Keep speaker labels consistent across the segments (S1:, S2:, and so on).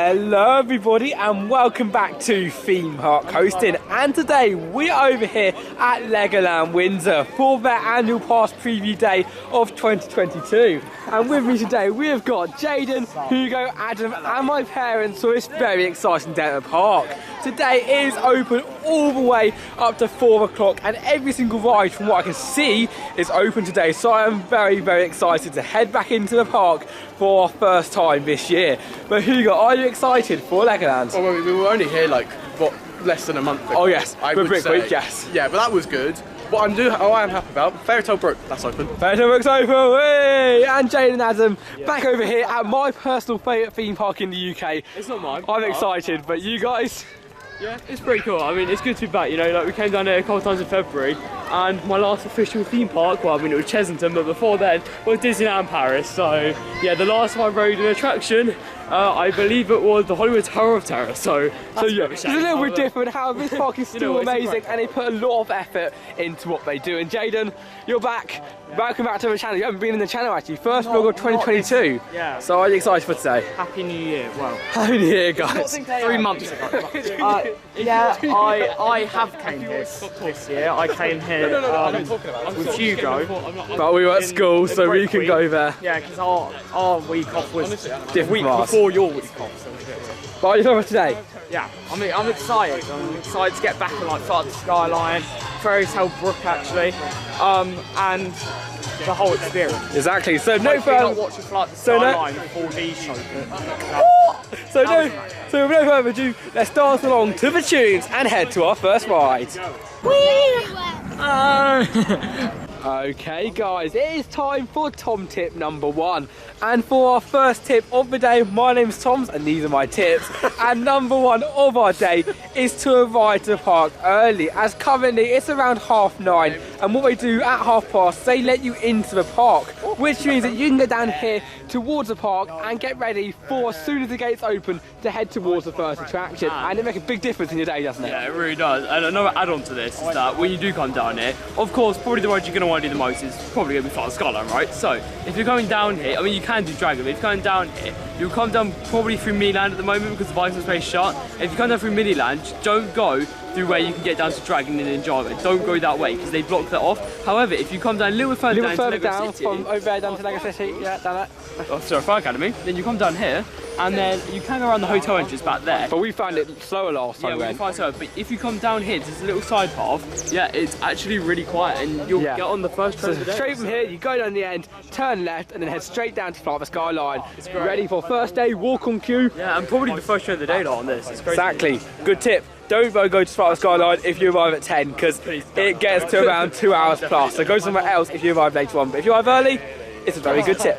S1: Hello everybody and welcome back to Theme Park Coastin, and today we are over here at Legoland Windsor for their annual pass preview day of 2022, and with me today we have got Jayden, Hugo, Adam and my parents for this very exciting day at the park. Today is open all the way up to 4 o'clock and every single ride from what I can see is open today, so I am very excited to head back into the park for our first time this year. But Hugo, are you excited for Legoland?
S2: Well, we were only here like, what, less than a month ago.
S1: Oh yes,
S2: I
S1: for
S2: would
S1: Brook
S2: say.
S1: Week, yes.
S2: Yeah, but that was good. What I am happy about, Fairy Tale Brook, that's open.
S1: Fairy Tale Brook's open, hey! And Jayden and Adam back over here at my personal favourite theme park in the UK.
S3: It's not mine.
S1: I'm excited, but you guys?
S3: Yeah, it's pretty cool. I mean, it's good to be back, you know, like we came down here a couple of times in February, and my last official theme park, well, I mean, it was Chessington, but before then was Disneyland Paris. So, yeah, the last time I rode an attraction, I believe it was the Hollywood Tower of Terror. So yeah, it's a little bit different. How this park is still amazing, and they put a lot of effort into what they do. And Jayden, you're back. Welcome back to the channel. You haven't been in the channel actually. First vlog of 2022. Yeah.
S1: So are you excited for today?
S3: Happy New Year. Well,
S1: Happy New Year, guys.
S3: 3 months ago. Yeah, I have came here this year. I came here with Hugo.
S1: But we were at school, so we can go there.
S3: Yeah, because our week off was
S1: Different
S3: week
S1: from ours.
S3: before your week off. So
S1: But are you excited for today?
S3: yeah, I mean, I'm excited. I'm excited to get back and like fly up the skyline, Fairy Tale Brook actually, and the whole experience.
S1: Exactly. So no
S3: Hopefully not
S1: further.
S3: watch a flight the skyline 4D show.
S1: So with no further ado, let's dance along to the tunes and head to our first ride. Okay guys, it is time for Tom tip number 1. And for our first tip of the day, my name's Tom's and these are my tips. And number 1 of our day is to arrive to the park early, as currently it's around 9:30, and what they do at past, they let you into the park, which means that you can get down here towards the park and get ready for, as soon as the gates open, to head towards the first attraction. And it makes a big difference in your day, doesn't it?
S3: Yeah, it really does. And another add-on to this is that when you do come down here, of course, probably the ride you're going to want to do the most is probably going to be Fly the Skyline, right? So if you're coming down here, I mean, you can do Dragon, but if you're coming down here, you'll come down probably through Miniland at the moment because the Viking Space is shut. If you come down through Miniland, don't go through where you can get down to Dragon and Ninjago. Don't go that way because they block that off. However, if you come down a little bit further down to Lego City,
S1: from over there down to Lego City, yeah, down that.
S3: Oh, sorry, Fire Academy, then you come down here and then you can go around the hotel entrance back there.
S1: But we found it slower last time.
S3: Yeah, we find so. But if you come down here, there's a little side path. Yeah, it's actually really quiet, and you'll get on the first train of the day.
S1: Straight from here, you go down the end, turn left, and then head straight down to Fly the Skyline. Ready for first day walk on queue.
S3: Yeah, and probably the first train of the day on this. It's crazy.
S1: Exactly. Good tip. Don't go to Fly the Skyline if you arrive at 10, because it gets to around 2 hours plus. So go somewhere else if you arrive later on. But if you arrive early, it's a very good tip.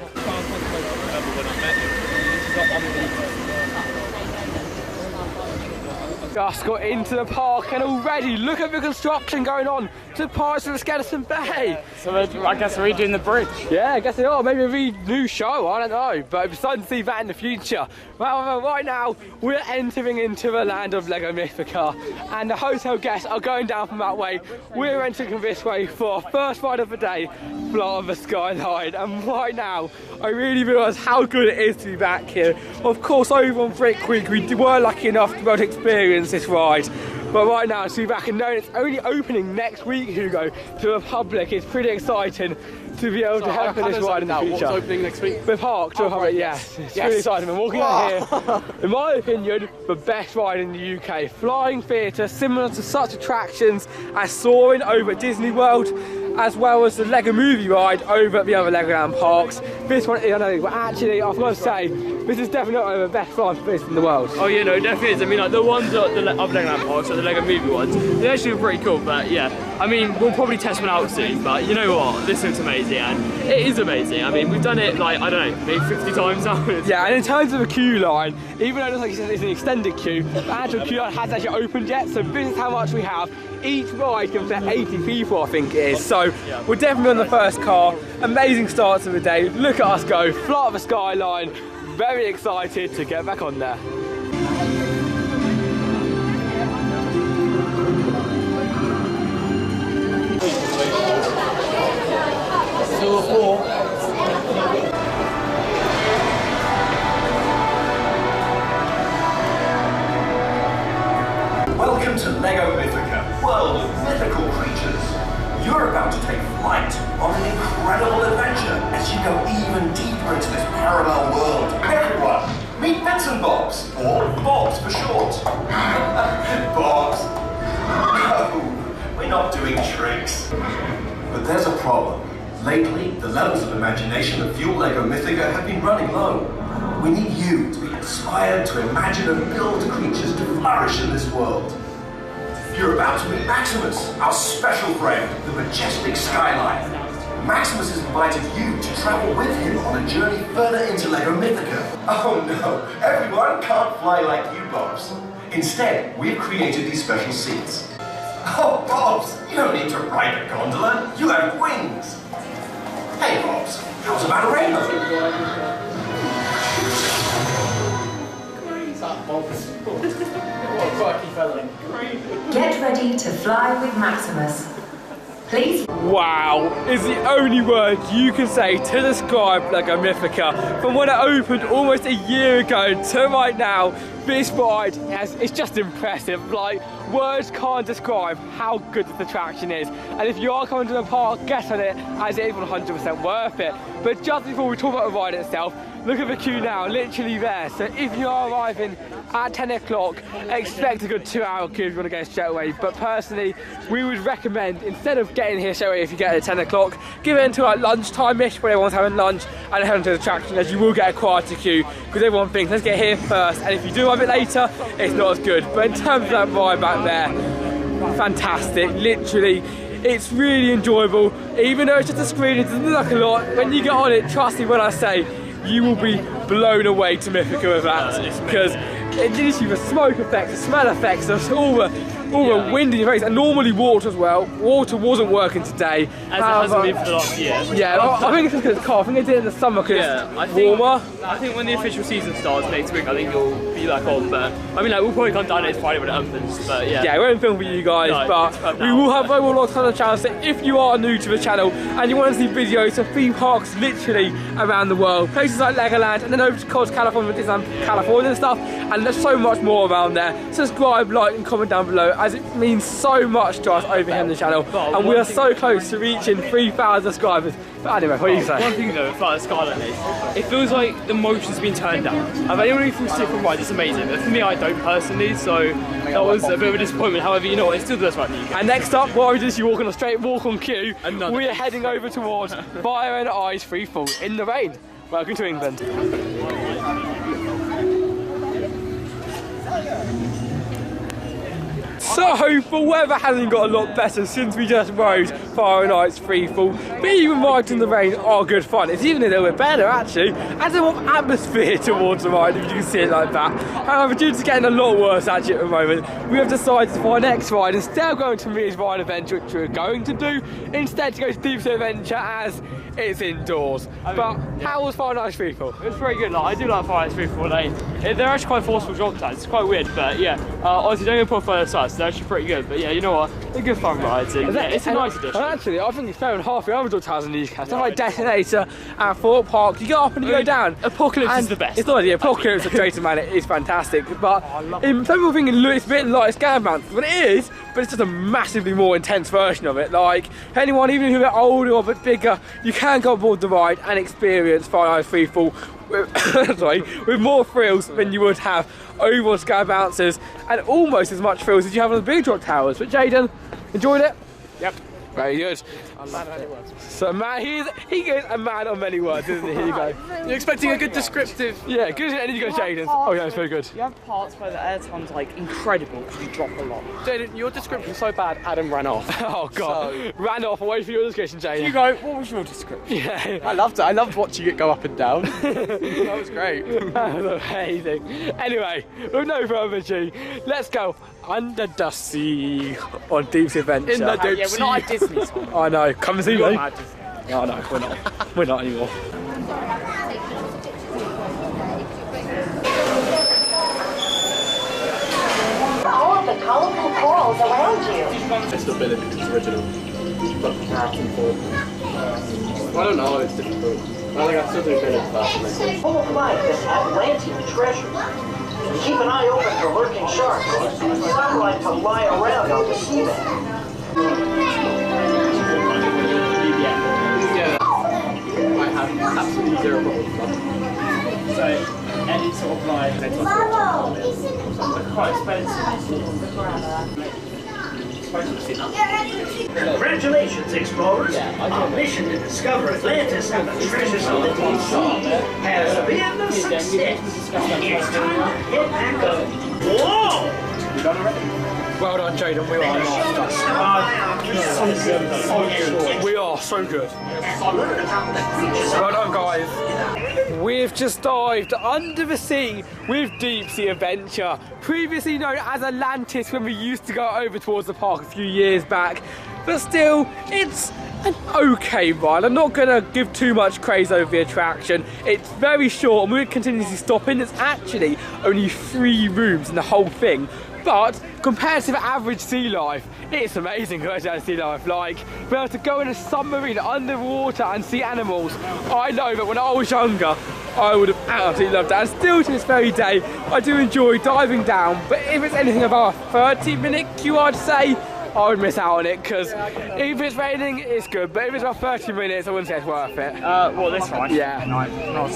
S1: Just got into the park and already look at the construction going on to Pirates of the Skeleton Bay.
S3: So I guess we're redoing the bridge.
S1: Yeah, I guess they are. Maybe a new show, I don't know. But I'm excited to see that in the future. Well, right now, we're entering into the land of Lego Mythica, and the hotel guests are going down from that way. We're entering this way for our first ride of the day, Fly the Skyline. And right now, I really realise how good it is to be back here. Of course, over on Brook Week, we were lucky enough to be able to experience this ride. But right now, to be back and knowing it's only opening next week, Hugo, to the public, it's pretty exciting to be able to head up in this ride in the future.
S2: What's opening next week?
S1: The park to the public, yes. It's really exciting. I'm walking out here, in my opinion, the best ride in the UK. Flying theatre, similar to such attractions as Soaring over at Disney World, as well as the Lego Movie ride over at the other Legoland parks. This one is another, but actually, I've got to say, this is definitely one of the best flying theatres in the world.
S3: Oh yeah, no, it definitely is. I mean, like the ones at the other Legoland parks, like the Lego Movie ones, they're actually pretty cool. But yeah, I mean, we'll probably test one out soon. But you know what? This looks amazing, and it is amazing. I mean, we've done it like, I don't know, maybe 50 times now.
S1: Yeah, and in terms of the queue line, even though it looks like it's an extended queue, the actual queue line hasn't actually opened yet. So this is how much we have. Each ride comes to 80 people, I think it is. So we're definitely on the first car. Amazing start to the day. Look at us go, fly up the skyline. Very excited to get back on there.
S2: 2 or 4.
S4: Welcome to Lego Mythica, world of mythical creatures. You're about to take flight on an incredible adventure as you go even deeper into this parallel world. Everyone, meet Bits and Bobs, or Bobs for short. Bobs. No, we're not doing tricks. But there's a problem. Lately, the levels of imagination that fuel Lego Mythica have been running low. We need you to be inspired to imagine and build creatures to flourish in this world. You're about to meet Maximus, our special friend, the majestic skyline. Maximus has invited you to travel with him on a journey further into Lego Mythica. Oh no, everyone can't fly like you, Bobs. Instead, we've created these special seats. Oh, Bobs, you don't need to ride a gondola, you have wings. Hey, Bobs, how's about a rainbow?
S5: Get ready to fly with Maximus. Please.
S1: Wow is the only word you can say to describe Lego Mythica. From when it opened almost a year ago to right now, this ride it's just impressive. Like, words can't describe how good this attraction is. And if you are coming to the park, get on it, as it is 100% worth it. But just before we talk about the ride itself, look at the queue now, literally there. So if you are arriving at 10 o'clock, expect a good 2-hour queue if you want to go straight away. But personally, we would recommend, instead of getting here straight away if you get at 10 o'clock, give it until like lunchtime-ish when everyone's having lunch and head into the attraction, as you will get a quieter queue because everyone thinks, let's get here first. And if you do arrive a bit later, it's not as good. But in terms of that ride back there, fantastic, literally. It's really enjoyable. Even though it's just a screen, it doesn't look like a lot. When you get on it, trust me when I say, you will be blown away to Mythica with that, because it gives you the smoke effects, the smell effects, all the wind in your face, and normally water as well. Water wasn't working today.
S3: As it hasn't been for the last year.
S1: Yeah, I think it's because it's cold. I think they did it in the summer because it's warmer.
S3: I think when the official season starts next week, I think you'll be back on. But I mean, like, we'll probably come down next Friday when it opens. But yeah.
S1: Yeah, we won't film for you guys, but we will have very lots of channels. So if you are new to the channel and you want to see videos of theme parks literally around the world, places like Legoland, and then over to Coastin, California, Disneyland, California and stuff, and there's so much more around there. Subscribe, like, and comment down below, as it means so much to us over here on the channel, and we are so close to reaching 3,000 subscribers. But anyway, what do you say?
S3: One thing though, about the Skyline is, it feels like the motion's been turned down. If anyone who feels different rides, it's amazing. But for me, I don't personally, so that was a bit of a disappointment. However, you know what, it's still the best ride in the UK.
S1: And next up, while we just you walk on a straight walk on queue, we are heading over towards Fire and Ice Free Fall in the rain. Welcome to England. So the weather hasn't got a lot better since we just rode Fire and Ice Freefall, but even rides in the rain are good fun. It's even a little bit better actually, adds a more atmosphere towards the ride if you can see it like that. However, due to getting a lot worse actually at the moment, we have decided for our next ride, instead of going to Mia's Ride Adventure, which we're going to do, instead to go to Deep Sea Adventure as it's indoors. But how was Fire and Ice Freefall?
S3: It was pretty good. Like, I do like Fire and Ice Freefall. Like, they're actually quite forceful drop times. It's quite weird, but yeah. Honestly, don't go further sides. They're actually pretty good. But yeah, you know what? They're good fun rides. And, yeah, it's a nice addition.
S1: Actually, I think it's fair and half the other drop towers in these cats. Stuff like Detonator and Fort Park. You go up and you go down.
S3: Apocalypse is the best.
S1: It's not the Apocalypse of Drayton, man. It is fantastic. But some people think it's a bit like Scaramouche, but it is. But it's just a massively more intense version of it. Like, anyone, even if you're a bit older or a bit bigger, you can go aboard the ride and experience Fire and Ice Freefall with more thrills than you would have over on Sky Bouncers, and almost as much thrills as you have on the big drop towers. But Jayden, enjoyed it?
S3: Yep.
S1: Very good.
S2: I'm mad on many words.
S1: So man, he goes a man on many words, isn't he? Here you go.
S2: You're expecting a good descriptive.
S1: Yeah, good. And then you go Jayden. Oh yeah, it's very good.
S3: You have parts where the airtime's like incredible because you drop a lot.
S2: Jayden, your description's so bad, Adam ran off.
S1: Oh god. So, ran off away from your description, Jayden.
S3: You go, what was your description?
S1: Yeah.
S2: I loved it. I loved watching it go up and down. That was great.
S1: That was amazing. Anyway, with no further ado, let's go under the sea on Deep Sea Adventure.
S2: In the deep sea.
S3: We're not at Disney.
S1: I know. Come and see me.
S3: No,
S1: no, we're not. We're not anymore.
S5: All of the colorful corals around you.
S2: It's the billet because it's original. But I don't know, it's difficult. I think I still do billet faster.
S5: Full of life and Atlantean treasure. Keep an eye open
S6: for lurking sharks. Some like to lie around on the seabed.
S3: I have absolutely zero problem with that. So, any sort of like, they're quite expensive.
S6: Congratulations, explorers! Our mission to discover Atlantis and the treasures of the deep sea has been a success. It's time to head back up. Whoa!
S3: You done already?
S1: Well done, Jayden. We are We are so good. Well done, guys. We've just dived under the sea with Deep Sea Adventure, previously known as Atlantis when we used to go over towards the park a few years back. But still, it's an okay ride. I'm not going to give too much praise over the attraction. It's very short and we're continuously stopping. There's actually only 3 rooms in the whole thing. But compared to the average sea life, it's amazing going down sea life. Like, being able to go in a submarine underwater and see animals. I know that when I was younger, I would have absolutely loved that. And still to this very day, I do enjoy diving down. But if it's anything about a 30-minute queue, I'd say, I would miss out on it, because if it's raining, it's good, but if it's about 30 minutes, I wouldn't say it's worth it.
S3: Well, this ride?
S1: Yeah.
S3: No, not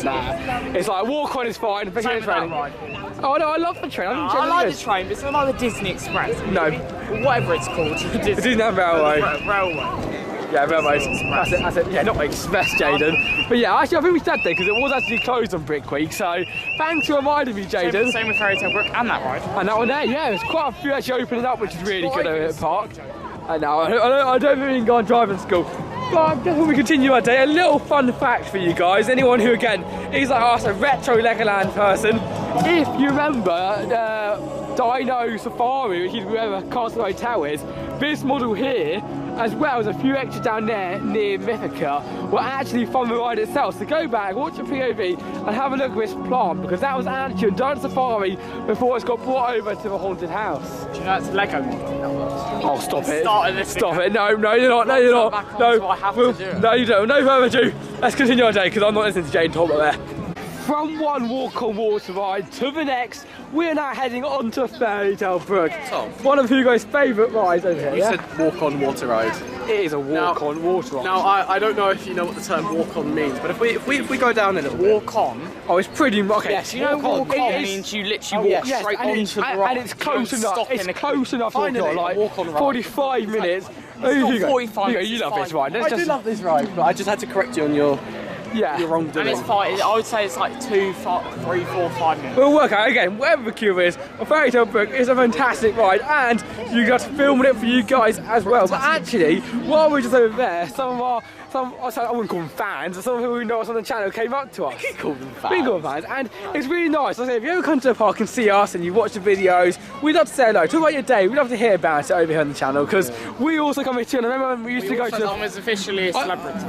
S1: It's like, walk on is fine, but it's raining. Oh no, I love the train.
S3: I like the train, but it's not like the Disney Express.
S1: No.
S3: Whatever it's called.
S1: The Disneyland Railway.
S3: Railway.
S1: Yeah, Railway. That's it. Yeah, not Express, Jayden. But yeah, actually, I think we said that because it was actually closed on Brick Week. So thanks for reminding me, Jayden.
S3: Same with Fairy Tale Brook and that ride.
S1: And that one there, yeah, there's quite a few actually opening up, which is really good over at the park. I know, I don't think we can go on driving school. But before we continue our day, a little fun fact for you guys. Anyone who, again, is like us, a retro Legoland person, if you remember Dino Safari, which is where the Castle Hotel is, this model here, as well as a few extras down there near Mythica, were actually from the ride itself. So go back, watch the POV, and have a look at this plant, because that was actually on Dino Safari before it's got brought over to the haunted house.
S3: Do you know it's Lego?
S1: Oh, stop it.
S3: Stop
S1: it. No, you're not. No, you're not. No,
S3: I have to do it.
S1: No, you don't. No further ado. Let's continue our day, because I'm not listening to Jane talk about there. From one walk on water ride to the next, we're now heading on to Fairy Tale Brook.
S2: Tom.
S1: One of Hugo's favourite rides over here.
S2: You said walk on water ride.
S1: It is a walk on water ride.
S2: Now I don't know if you know what the term walk on means, but if we go down a little bit.
S3: Walk on?
S1: Oh, it's pretty much.
S3: Yes, you know walk on means you literally walk straight onto the ride.
S1: And it's close enough. It's close enough to like
S2: walk on ride.
S1: 45 minutes.
S3: It's not 45 minutes.
S1: You love this ride.
S2: I do love this ride, but I just had to correct you on your wrongdoing.
S3: And it's 5, I would say it's like 2, 5, 3, 4, 5 minutes.
S1: We'll work out again, whatever the queue is, a Fairy Tale Brook is a fantastic ride, and you got to film it for you guys as well. But actually, while we're just over there, I wouldn't call them fans, some people who know us on the channel came up to us.
S2: We can call them fans.
S1: We can call them fans, and it's really nice. Like I say, if you ever come to the park and see us and you watch the videos, we'd love to say hello. Talk about your day, we'd love to hear about it over here on the channel, because we also come here too, and I remember when we used to go to
S3: Tom is officially a celebrity.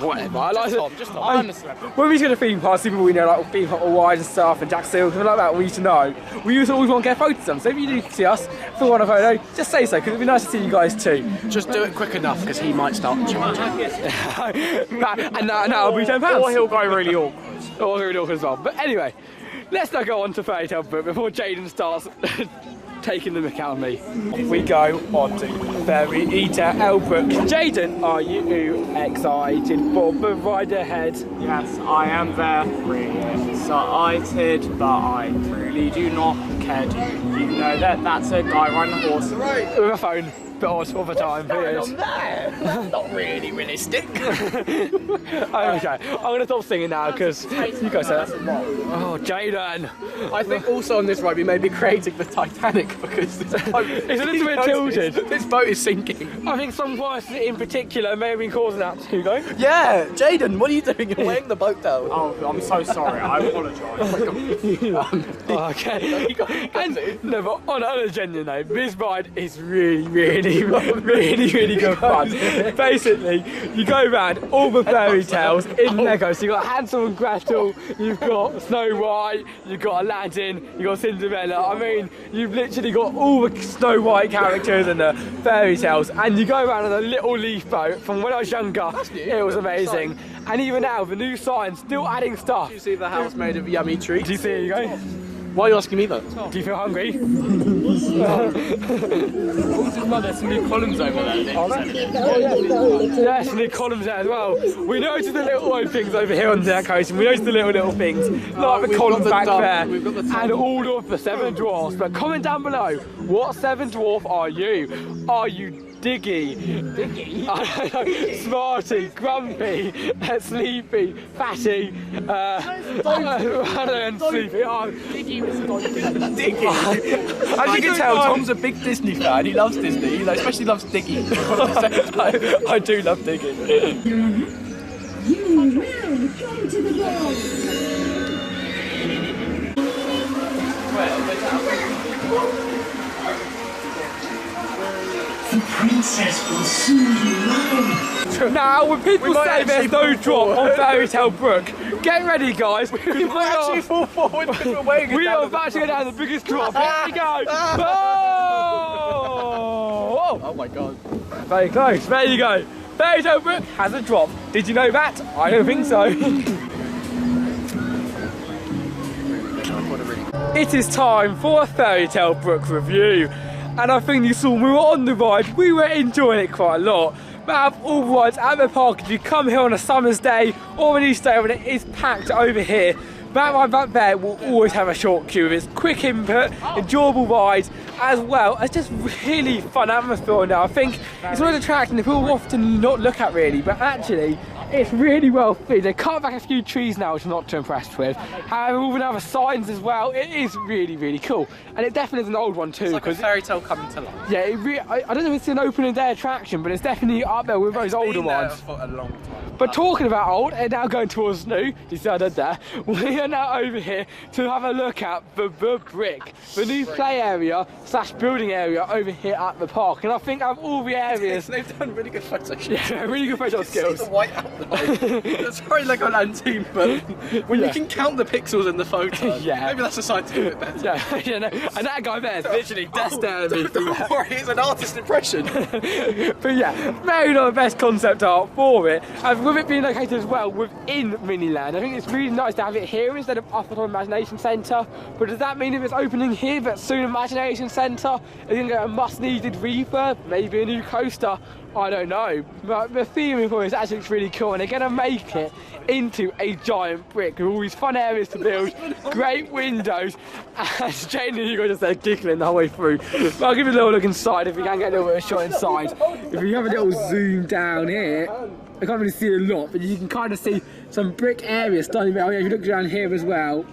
S1: Whatever, I like it.
S3: Just Tom. I'm a celebrity.
S1: When we used to go to theme parks, people we know, like theme park wide and stuff, and Jack Seal, something like that, we used to know. We used to always want to get photos of them, so if you do see us, if you want a photo, just say so, because it'd be nice to see you guys too.
S2: Just do it quick enough, because he might start charging.
S1: And that'll be £10.
S3: Or he'll go really awkward.
S1: Or really awkward as well. But anyway, let's now go on to Fairy Tale Brook before Jayden starts taking the mick out of me. Off we go on to Fairy Tale Brook. Jayden, are you excited for the ride ahead?
S3: Yes, I am very excited, but I really do not care. You know that's a guy riding a horse.
S1: Right. With a phone. But all the time,
S2: That's not really realistic.
S1: Okay, I'm going to stop singing now because you guys said that. Oh, Jayden.
S2: I think also on this ride we may be creating the Titanic because this boat
S1: it's a little bit tilted.
S2: This boat is sinking.
S1: I think some person in particular may have been causing that. Hugo?
S2: Yeah, Jayden, what are you doing? You're weighing the boat down.
S3: Oh, I'm so sorry. I apologise.
S1: Okay. No, but on a genuine note, this ride is really good fun. Basically, you go around all the fairy tales in Lego. So you've got Hansel and Gretel, you've got Snow White, you've got Aladdin, you've got Cinderella. I mean, you've literally got all the Snow White characters and the fairy tales. And you go around on a little leaf boat. From when I was younger, it was amazing. And even now, the new signs still adding stuff.
S2: Did you see the house made of yummy treats?
S1: Do you see it, you go?
S2: Why are you asking me that?
S1: Do you feel hungry?
S3: There's some new columns over there.
S1: Yes, and the columns there as well. We noticed the little things over here on the coast. We noticed the little things, like the
S2: we've
S1: columns
S2: got the
S1: back there,
S2: We've got the
S1: and all of the 7 dwarfs. But comment down below, what 7 dwarf are you? Are you Diggy? I don't know, Smarty, Grumpy, Sleepy, Fatty, I don't know, and Sleepy. Oh,
S2: Diggy. As you can tell, Tom's a big Disney fan. He loves Disney. He especially loves Diggy.
S1: I do love Diggy.
S7: You will come to the ball.
S6: The princess will soon be mine.
S1: Now, when people say there's no drop on Fairy Tale Brook, get ready, guys. We
S2: might actually fall forward because we're weighing it
S1: We
S2: down.
S1: are about to go down the biggest drop. Here we go. Oh!
S2: Oh my god.
S1: Very close. There you go. Fairy Tale Brook has a drop. Did you know that? I don't think so. It is time for a Fairy Tale Brook review. And I think you saw when we were on the ride, we were enjoying it quite a lot. But out of all rides at the park, if you come here on a summer's day or an Easter day when it is packed over here, that ride back there will always have a short queue. It's quick input, enjoyable rides, as well as just really fun atmosphere now. I think it's one of the attractions that people often not look at really, but actually it's really well fit. They cut back a few trees now, which I'm not too impressed with. However, all the other signs as well, it is really, really cool. And it definitely is an old one too.
S2: It's like a fairy tale coming to life.
S1: Yeah, I don't know if it's an opening day attraction, but it's definitely up there with those older ones.
S2: For a long time.
S1: But talking about old, and now going towards new, you see I did that, we are now over here to have a look at the Brick, the new play area / building area over here at the park. And I think out of all the areas,
S2: They've done really good Photoshop.
S1: yeah, really good Photoshop skills.
S2: The white outline. That's very Legoland team, but when you can count the pixels in the photo,
S1: Yeah.
S2: maybe that's a sign to do it better.
S1: Yeah, you know, and that guy there is literally death staring me.
S2: Don't worry, it's an artist impression.
S1: But yeah, maybe not the best concept art for it. And with it being located as well within Miniland, I think it's really nice to have it here instead of up at our Imagination Centre. But does that mean if it's opening here but soon Imagination Centre, it's going to get a much needed refurb, maybe a new coaster? I don't know. But the theming for it is actually really cool, and they're going to make it into a giant brick with all these fun areas to build, great windows, and Jane and Hugo just there giggling the whole way through. But I'll give you a little look inside if you can get a little bit of a shot inside. If you have a little zoom down here, I can't really see a lot, but you can kind of see some brick areas starting there. Oh yeah, if you look down here as well,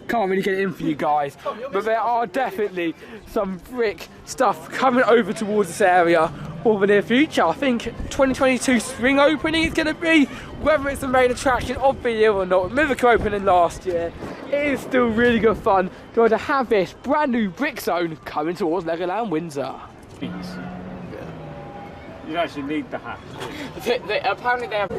S1: can't really get it in for you guys, but there are definitely some brick stuff coming over towards this area for the near future. I think 2022 spring opening is going to be, whether it's the main attraction of the year or not. Mythical opening last year, it is still really good fun to have this brand new brick zone coming towards Legoland Windsor.
S3: You actually need the hat.
S2: Apparently they have...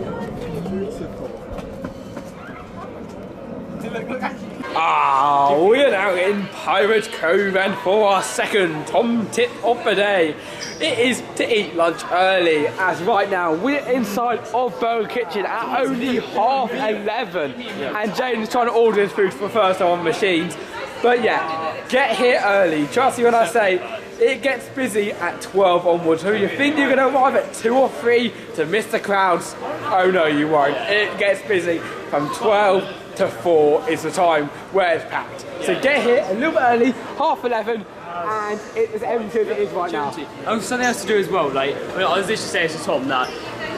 S1: We are now in Pirate Cove, and for our second Tom tip of the day, it is to eat lunch early, as right now we're inside of Burger Kitchen at only 11:30, and Jaden's trying to order his food for the first time on machines. But yeah, get here early. Trust me when I say it gets busy at 12 onwards. So you think you're going to arrive at 2 or 3 to miss the crowds? Oh no, you won't. It gets busy from 12 to 4 is the time where it's packed. So get here a little bit early, 11:30, and it is empty as it is right now.
S3: Oh, something else to do as well, like, I was literally saying to Tom that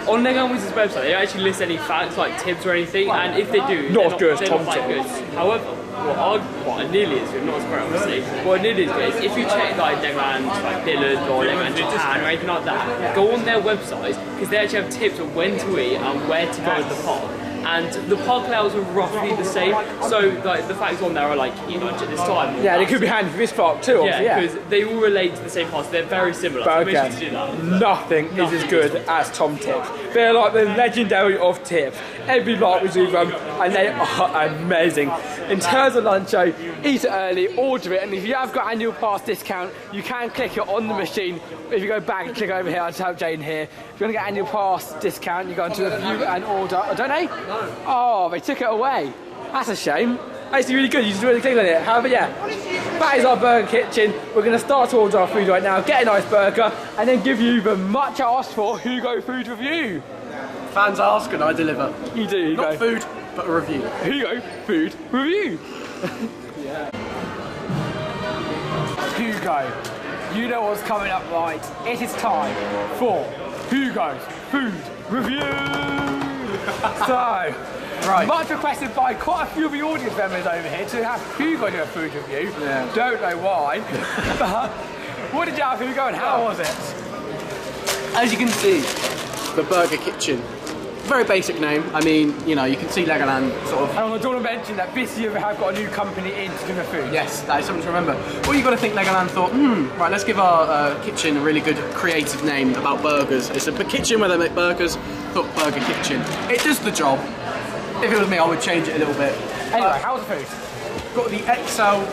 S3: on Legoland Winsor's website, they don't actually list any facts like tips or anything, and if they do,
S1: Not as good as Tom
S3: quite good.
S1: tips.
S3: However, what I nearly is good, not as great obviously, what I nearly is good is if you check like Legoland like Billard or Legoland Japan or anything like that, go on their website, because they actually have tips on when to eat and where to go in the park. And the park layouts are roughly the same, so like the facts on there are like eat lunch at this time.
S1: Yeah, they could be handy for this park too, obviously,
S3: Yeah, because they all relate to the same parts. They're very similar. So
S1: But
S3: make sure to do
S1: again,
S3: that.
S1: nothing is as good as Tom Tips. They're like the legendary of tips. Every night we do them, and they are amazing. In terms of lunch, though, eat it early, order it, and if you have got annual pass discount, you can click it on the machine. If you go back and click over here, I'll just help Jane here. If you want to get annual pass discount, you go into the view and order. Oh, don't they? No. Oh, they took it away. That's a shame. Actually really good, you just really click on it. However, yeah, that is our burger kitchen. We're going to start to order our food right now, get a nice burger, and then give you the much asked for HUGO food review.
S2: Fans ask and I deliver.
S1: You do, HUGO.
S2: Not food, but a review.
S1: HUGO food review. Yeah. HUGO, you know what's coming up, right? It is time for HUGO's food review. So, right. Much requested by quite a few of the audience members over here to have HUGO do a food review. Yeah. Don't know why. But what did you have, HUGO, and how was it?
S2: As you can see, the Burger Kitchen. Very basic name. I mean, you know, you can see Legoland sort of.
S1: And I want to mention that this year we have got a new company in to do the food.
S2: Yes, that is something to remember. Well, you've got to think Legoland thought, right, let's give our kitchen a really good creative name about burgers. It's a kitchen where they make burgers, thought Burger Kitchen. It does the job. If it was me, I would change it a little bit.
S1: Anyway, how's the food?
S2: Got the XL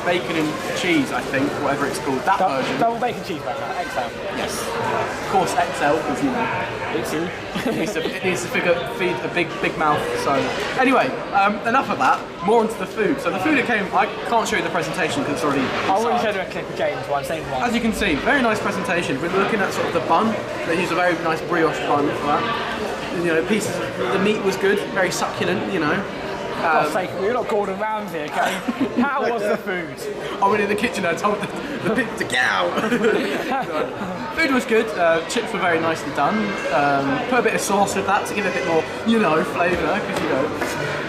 S2: bacon and cheese, I think, whatever it's called, that version.
S1: Double bacon cheeseburger, XL.
S2: Yes. Of course, XL, because you know, it needs to feed a big mouth. So, anyway, enough of that. More onto the food. So the food that came, I can't show you the presentation because it's already.
S1: I'll really show you a clip of James one, same one.
S2: As you can see, very nice presentation. We're looking at sort of the bun. They use a very nice brioche bun for that. And, you know, pieces. The meat was good, very succulent. You know.
S1: For God's sake, you're not Gordon Ramsay, okay? How was the food?
S2: I went in the kitchen and I told the pig to get out. Food was good, chips were very nicely done. Put a bit of sauce with that to give it a bit more, you know, flavour, because you know,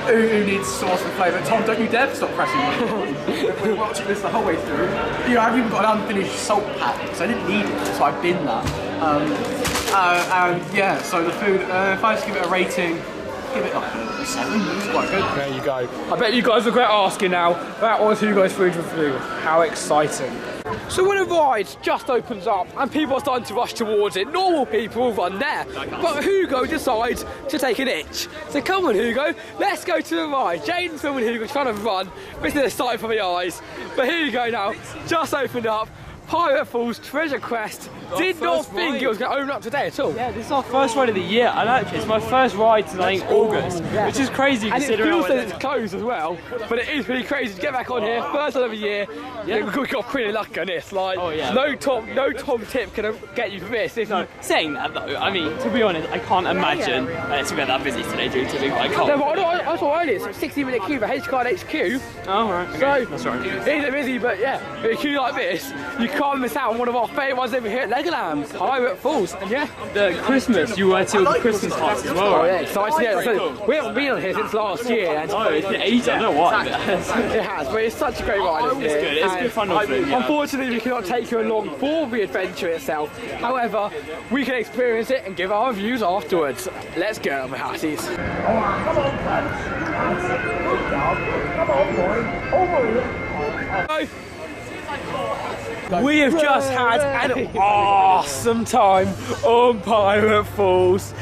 S2: who needs sauce and flavour? Tom, don't you dare stop pressing me. We're watching this the whole way through. You know, I've even got an unfinished salt pack, so I didn't need it, so I binned that. And yeah, so the food, if I just give it a rating, give it like a 7, it's quite good.
S1: There you go. I bet you guys regret asking now. That was HUGO's food review. How exciting. So when a ride just opens up and people are starting to rush towards it, normal people will run there. But HUGO decides to take an itch. So come on HUGO, let's go to the ride. Jayden's filming HUGO trying to run. This is a sight for the eyes. But here you go now, just opened up. Pirate Falls Treasure Quest. Did not think it was going to open up today at all.
S3: Yeah, this is our first ride of the year, and actually it's my first ride since I think August, which is crazy considering.
S1: And it feels that it's closed as well, but it is really crazy to get back on here, first time of the year. Yeah, we got pretty lucky on this. Like, no top tip can get you for this.
S3: Saying that though, I mean, to be honest, I can't imagine it's going to be that busy today due to me. I can't.
S1: No, but I saw earlier, it's a 60-minute queue for H-Card HQ.
S3: Oh, right. Okay.
S1: So,
S3: that's right.
S1: It is busy, but yeah, in a queue like this, you can't miss out on one of our favourite ones over here at Legoland, Pirate Falls. And yeah,
S3: the Christmas, you were till the Christmas parts as well, right?
S1: Oh, yeah, exciting. Yeah, so we haven't been on here since last year. And
S3: it's been ages, I don't know why.
S1: It has, but it's such a great ride.
S3: It's good, it's good fun.
S1: Unfortunately, we cannot take you along for the adventure itself. However, we can experience it and give our reviews afterwards. Let's go, my hearties.
S7: Come on, come on, boy. Over it.
S1: We have just had an awesome time on Pirate Falls.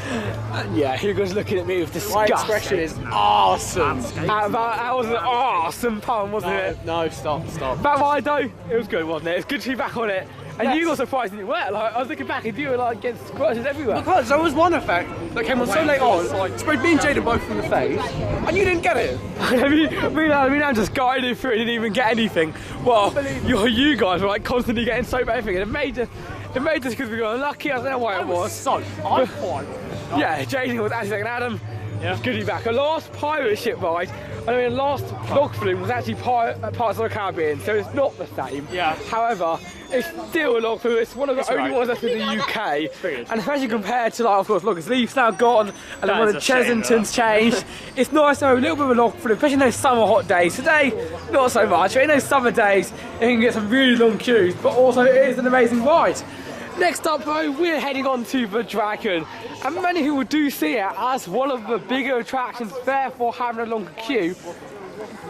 S1: And yeah, HUGO's looking at me with disgust.
S2: My expression is awesome.
S1: That was an awesome pun, wasn't it?
S2: No, stop.
S1: That ride though, it was good, wasn't it? It's good to be back on it. And you got surprisingly well. Like, I was looking back and you were like getting scratches everywhere.
S2: Because there was one effect that came on so late on, sprayed me and Jayden both in the face, and you didn't get it.
S1: I mean, I'm just guiding through and didn't even get anything. Well, you guys were like constantly getting soap everything, and it made us because we got unlucky. I don't know why it was.
S3: So I'm fine.
S1: Yeah, Jayden was actually like an Adam. Yeah. It's good to be back. A last pirate ship ride. I mean, last log flume was actually parts of the Caribbean, so it's not the same.
S3: Yeah.
S1: However, it's still a log flume. It's one of the only ones left in the UK. And especially compared to, like, of course, Logger's Leaf's now gone, and then one of the Chesington's changed. It's nice to have a little bit of a log flume, especially in those summer hot days. Today, not so much. But in those summer days, you can get some really long queues, but also it is an amazing ride. Next up though, we're heading on to the Dragon, and many people do see it as one of the bigger attractions, therefore having a longer queue.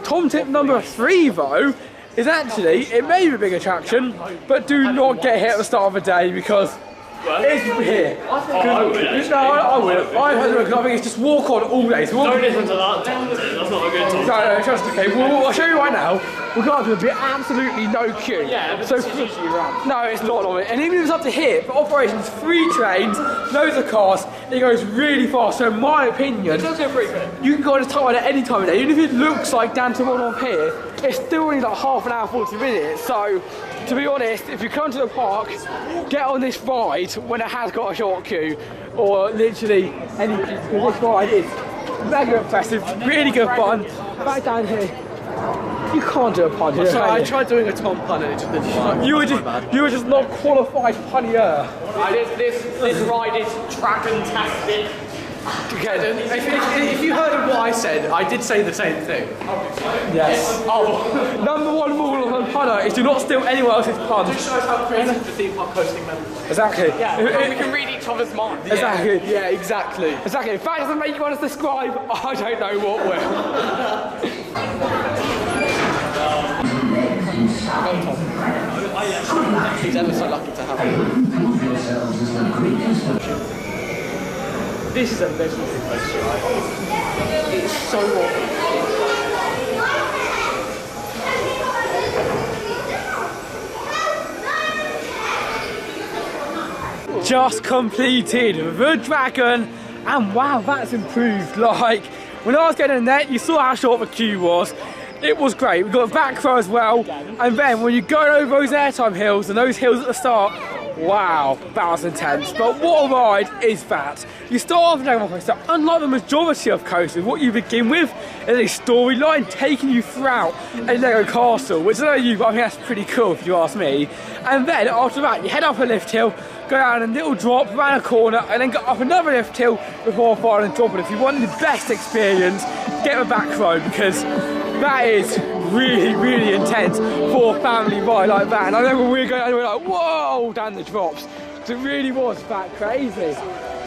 S1: Tom tip number 3 though, is actually, it may be a big attraction, but do not get here at the start of the day because It's here.
S3: I would.
S1: No, I would. I think it's just walk on all day. So
S3: Don't listen to that, Tom. That's not a good Tom.
S1: no, trust okay. Well, I'll show you right now. We're going to be absolutely no queue.
S3: Yeah, but
S1: so
S3: this is usually around.
S1: no, it's not on it. And even if it's up to here, for operations, 3 trains, loads of cars, it goes really fast. So in my opinion,
S3: It does go pretty quick.
S1: you can go on a time at any time of day. Even if it looks like down to one on here, it's still only like half an hour, 40 minutes. So to be honest, if you come to the park, get on this ride when it has got a short queue, or literally any, because this ride is mega impressive, really good fun. Back down here, you can't do a pun here.
S2: So
S1: can
S2: I
S1: you?
S2: tried doing a Tom pun and it just didn't work.
S1: You were just not qualified punnier.
S3: This ride is track-and-tastic.
S2: If you heard of what I said, I did say the same thing.
S1: Yes. Oh, number one rule of a punner is do not steal anyone else's pun.
S2: Just shows how creative the theme park hosting members.
S1: Exactly.
S3: Yeah, we can read each other's minds.
S1: Exactly.
S2: Yeah, exactly.
S1: Exactly. If that doesn't make you want to describe, I don't know what will.
S2: He's ever so lucky to have him.
S3: This is a legendary place, right? It's so
S1: Just completed the dragon, and wow, that's improved. Like when I was getting in there, you saw how short the queue was. It was great. We got a back row as well, and then when you go over those airtime hills and those hills at the start, wow, that was intense. But what a ride is that? You start off with Lego Coaster, unlike the majority of coasters, what you begin with is a storyline taking you throughout a Lego castle, which I know you, but I think that's pretty cool if you ask me. And then after that, you head up a lift hill, go down a little drop, around a corner, and then go up another lift hill before finally dropping. If you want the best experience, get the back row, because that is really, really intense for a family ride like that. And I remember we were going, we were like, whoa, down the drops. So it really was that crazy.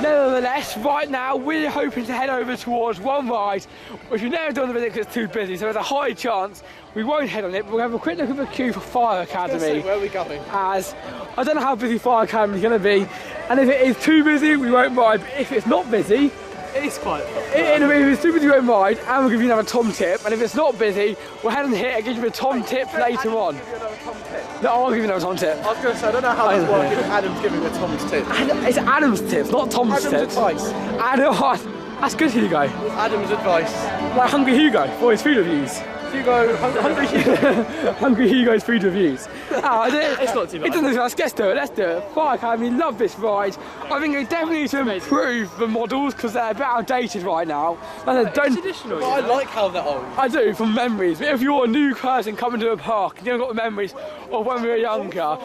S1: Nevertheless, right now we're hoping to head over towards one ride, which we've never done the visit because it's too busy. So there's a high chance we won't head on it, but we'll have a quick look at the queue for Fire Academy.
S2: Where are we going?
S1: As I don't know how busy Fire Academy is going to be, and if it is too busy, we won't ride. But if it's not busy,
S2: It's quite.
S1: if it's too busy, we won't ride, and we'll give you another Tom tip. And if it's not busy, we'll head on here and give you a Tom tip later on. No, I'll give you another Tom tip.
S2: I was going to say, I don't know how this works if Adam's giving a Tom's tip.
S1: It's Adam's tips, not Tom's
S2: Adam's
S1: tips.
S2: advice.
S1: Adam, that's good, Hugo.
S2: Adam's advice.
S1: Like Hungry Hugo for his food reviews.
S2: Hugo, Hungry Hugo.
S1: Hungry Hugo's food reviews.
S3: It's not too bad.
S1: It doesn't let's do it, let's do it. Fire Academy, love this ride. I think they definitely need to improve the models because they're a bit outdated right now. And they don't,
S3: traditional.
S2: But I like how they're old.
S1: I do, from memories. But if you're a new person coming to a park and you haven't got the memories of when we were younger,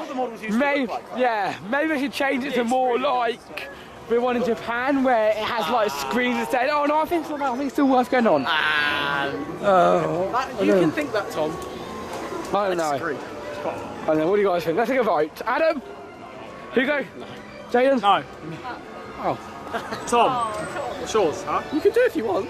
S1: maybe they should change it to more like the one in Japan where it has like screens instead. Oh no, I think it's still worth going on.
S2: You can think that, Tom.
S1: I don't know.
S2: Disagree.
S1: I don't know, what do you guys think? Let's take a vote. Adam? Hugo? Jayden?
S3: No.
S1: Oh.
S3: Tom. Shorts, huh?
S1: You can do it if you want.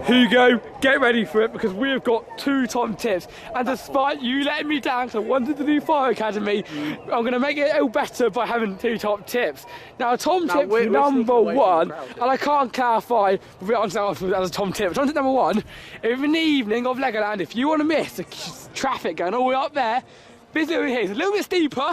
S1: Hugo, get ready for it because we've got 2 Tom tips. And despite you letting me down because I wanted to do Fire Academy, I'm going to make it a little better by having 2 top tips. Now, Tom tip number 1, and I can't clarify with it as a Tom tip. Tom tip number 1, if in the evening of Legoland, if you want to miss the traffic going all the way up there, this over here is a little bit steeper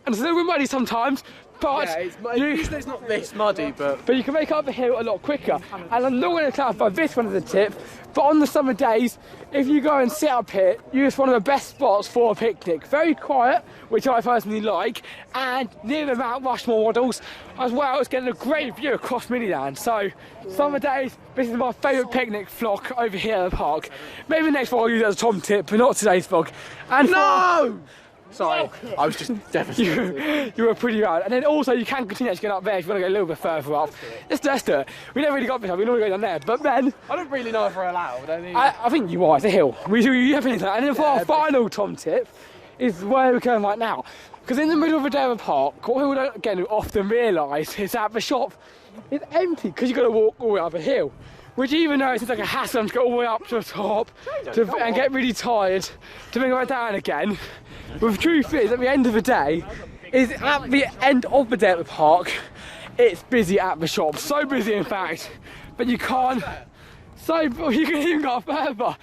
S1: and it's a little bit muddy sometimes. But
S2: usually it's not this muddy, but
S1: you can make up the hill a lot quicker. And I'm not going to clarify this one as a tip, but on the summer days, if you go and sit up here, it's one of the best spots for a picnic. Very quiet, which I personally like, and near the Mount Rushmore models, as well as getting a great view across Miniland. So, summer days, this is my favourite picnic flock over here at the park. Maybe next vlog I'll use it as a Tom tip, but not today's vlog. And
S2: no! Sorry, I was just devastated.
S1: You were pretty right. And then also you can continue to get up there if you want to go a little bit further up. Let's do it. We never really got this up, we normally go down there. But then
S2: I don't really know if we're allowed.
S1: I think you are, it's a hill. We do everything like that. And then for our final Tom tip is where we're going right now. Because in the middle of a day of a park, what people don't again often realise is that the shop is empty because you've got to walk all the way up a hill. Which even though it seems like a hassle to go all the way up to the top and get really tired to bring it back down again, but the truth is, at the end of the day, is at the end of the day at the park, it's busy at the shops. So busy, in fact, but you can't. So you can even go further.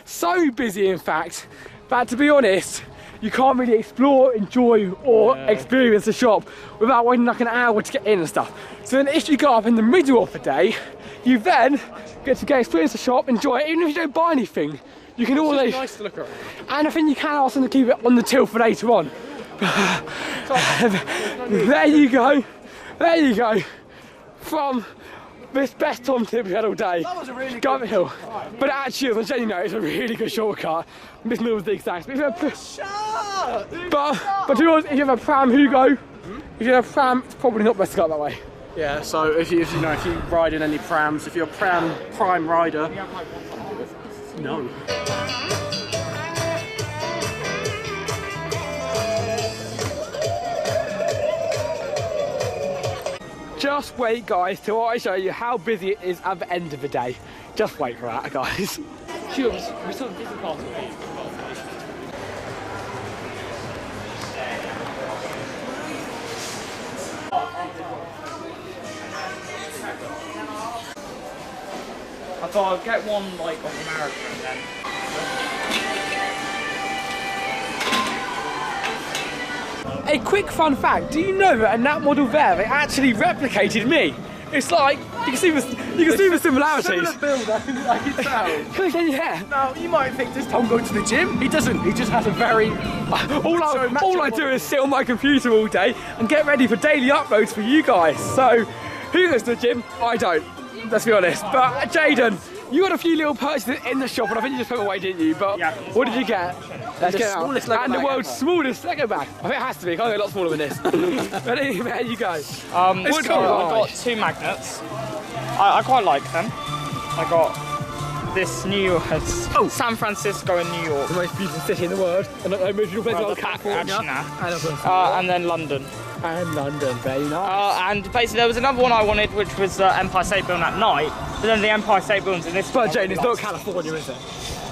S1: So busy, in fact, that to be honest, you can't really explore, enjoy, or experience the shop without waiting like an hour to get in and stuff. So then if you go up in the middle of the day, you then get to experience the shop, enjoy it, even if you don't buy anything. You can always...
S2: It's nice to look around.
S1: And I think you can also keep it on the till for later on. There you go. There you go. From this best Tom tip we had all day.
S2: That was a really
S1: go up
S2: good
S1: the hill. But actually, as I genuinely know, it's a really good shortcut. This middle was the exact. But to be honest, if you have a pram, HUGO, if you have a pram, it's probably not best to go that way.
S2: Yeah, so if you ride in any prams, if you're a prime rider, no.
S1: Just wait, guys, till I show you how busy it is at the end of the day. Just wait for that, guys.
S3: Sure, we saw the Disney Castle. I thought I'd get one like of America and then.
S1: A quick fun fact, do you know that in that model there, they actually replicated me? It's like, you can see the similarities.
S2: Similar build, I can tell.
S1: Yeah.
S2: Now, you might think, does Tom go to the gym? He doesn't, he just has a very...
S1: all I do is sit on my computer all day and get ready for daily uploads for you guys. So, who goes to the gym? I don't, let's be honest. But Jayden, you got a few little purchases in the shop, and I think you just put them away, didn't you? But
S3: yeah.
S1: What did you get? Let's get out.
S2: Lego
S1: and the
S2: bag
S1: world's
S2: ever.
S1: smallest Lego bag. I think it has to be. It can't be a lot smaller than this. But anyway, there you go.
S3: It's cool. I got two magnets. I quite like them. I got this new San Francisco and New York.
S1: The most beautiful city in the world. And the most beautiful place in California.
S3: And then London.
S1: And London, very nice.
S3: And basically there was another one I wanted, which was Empire State Building at night. But then the Empire State Building's in this.
S1: But Jane, it's not California, is it?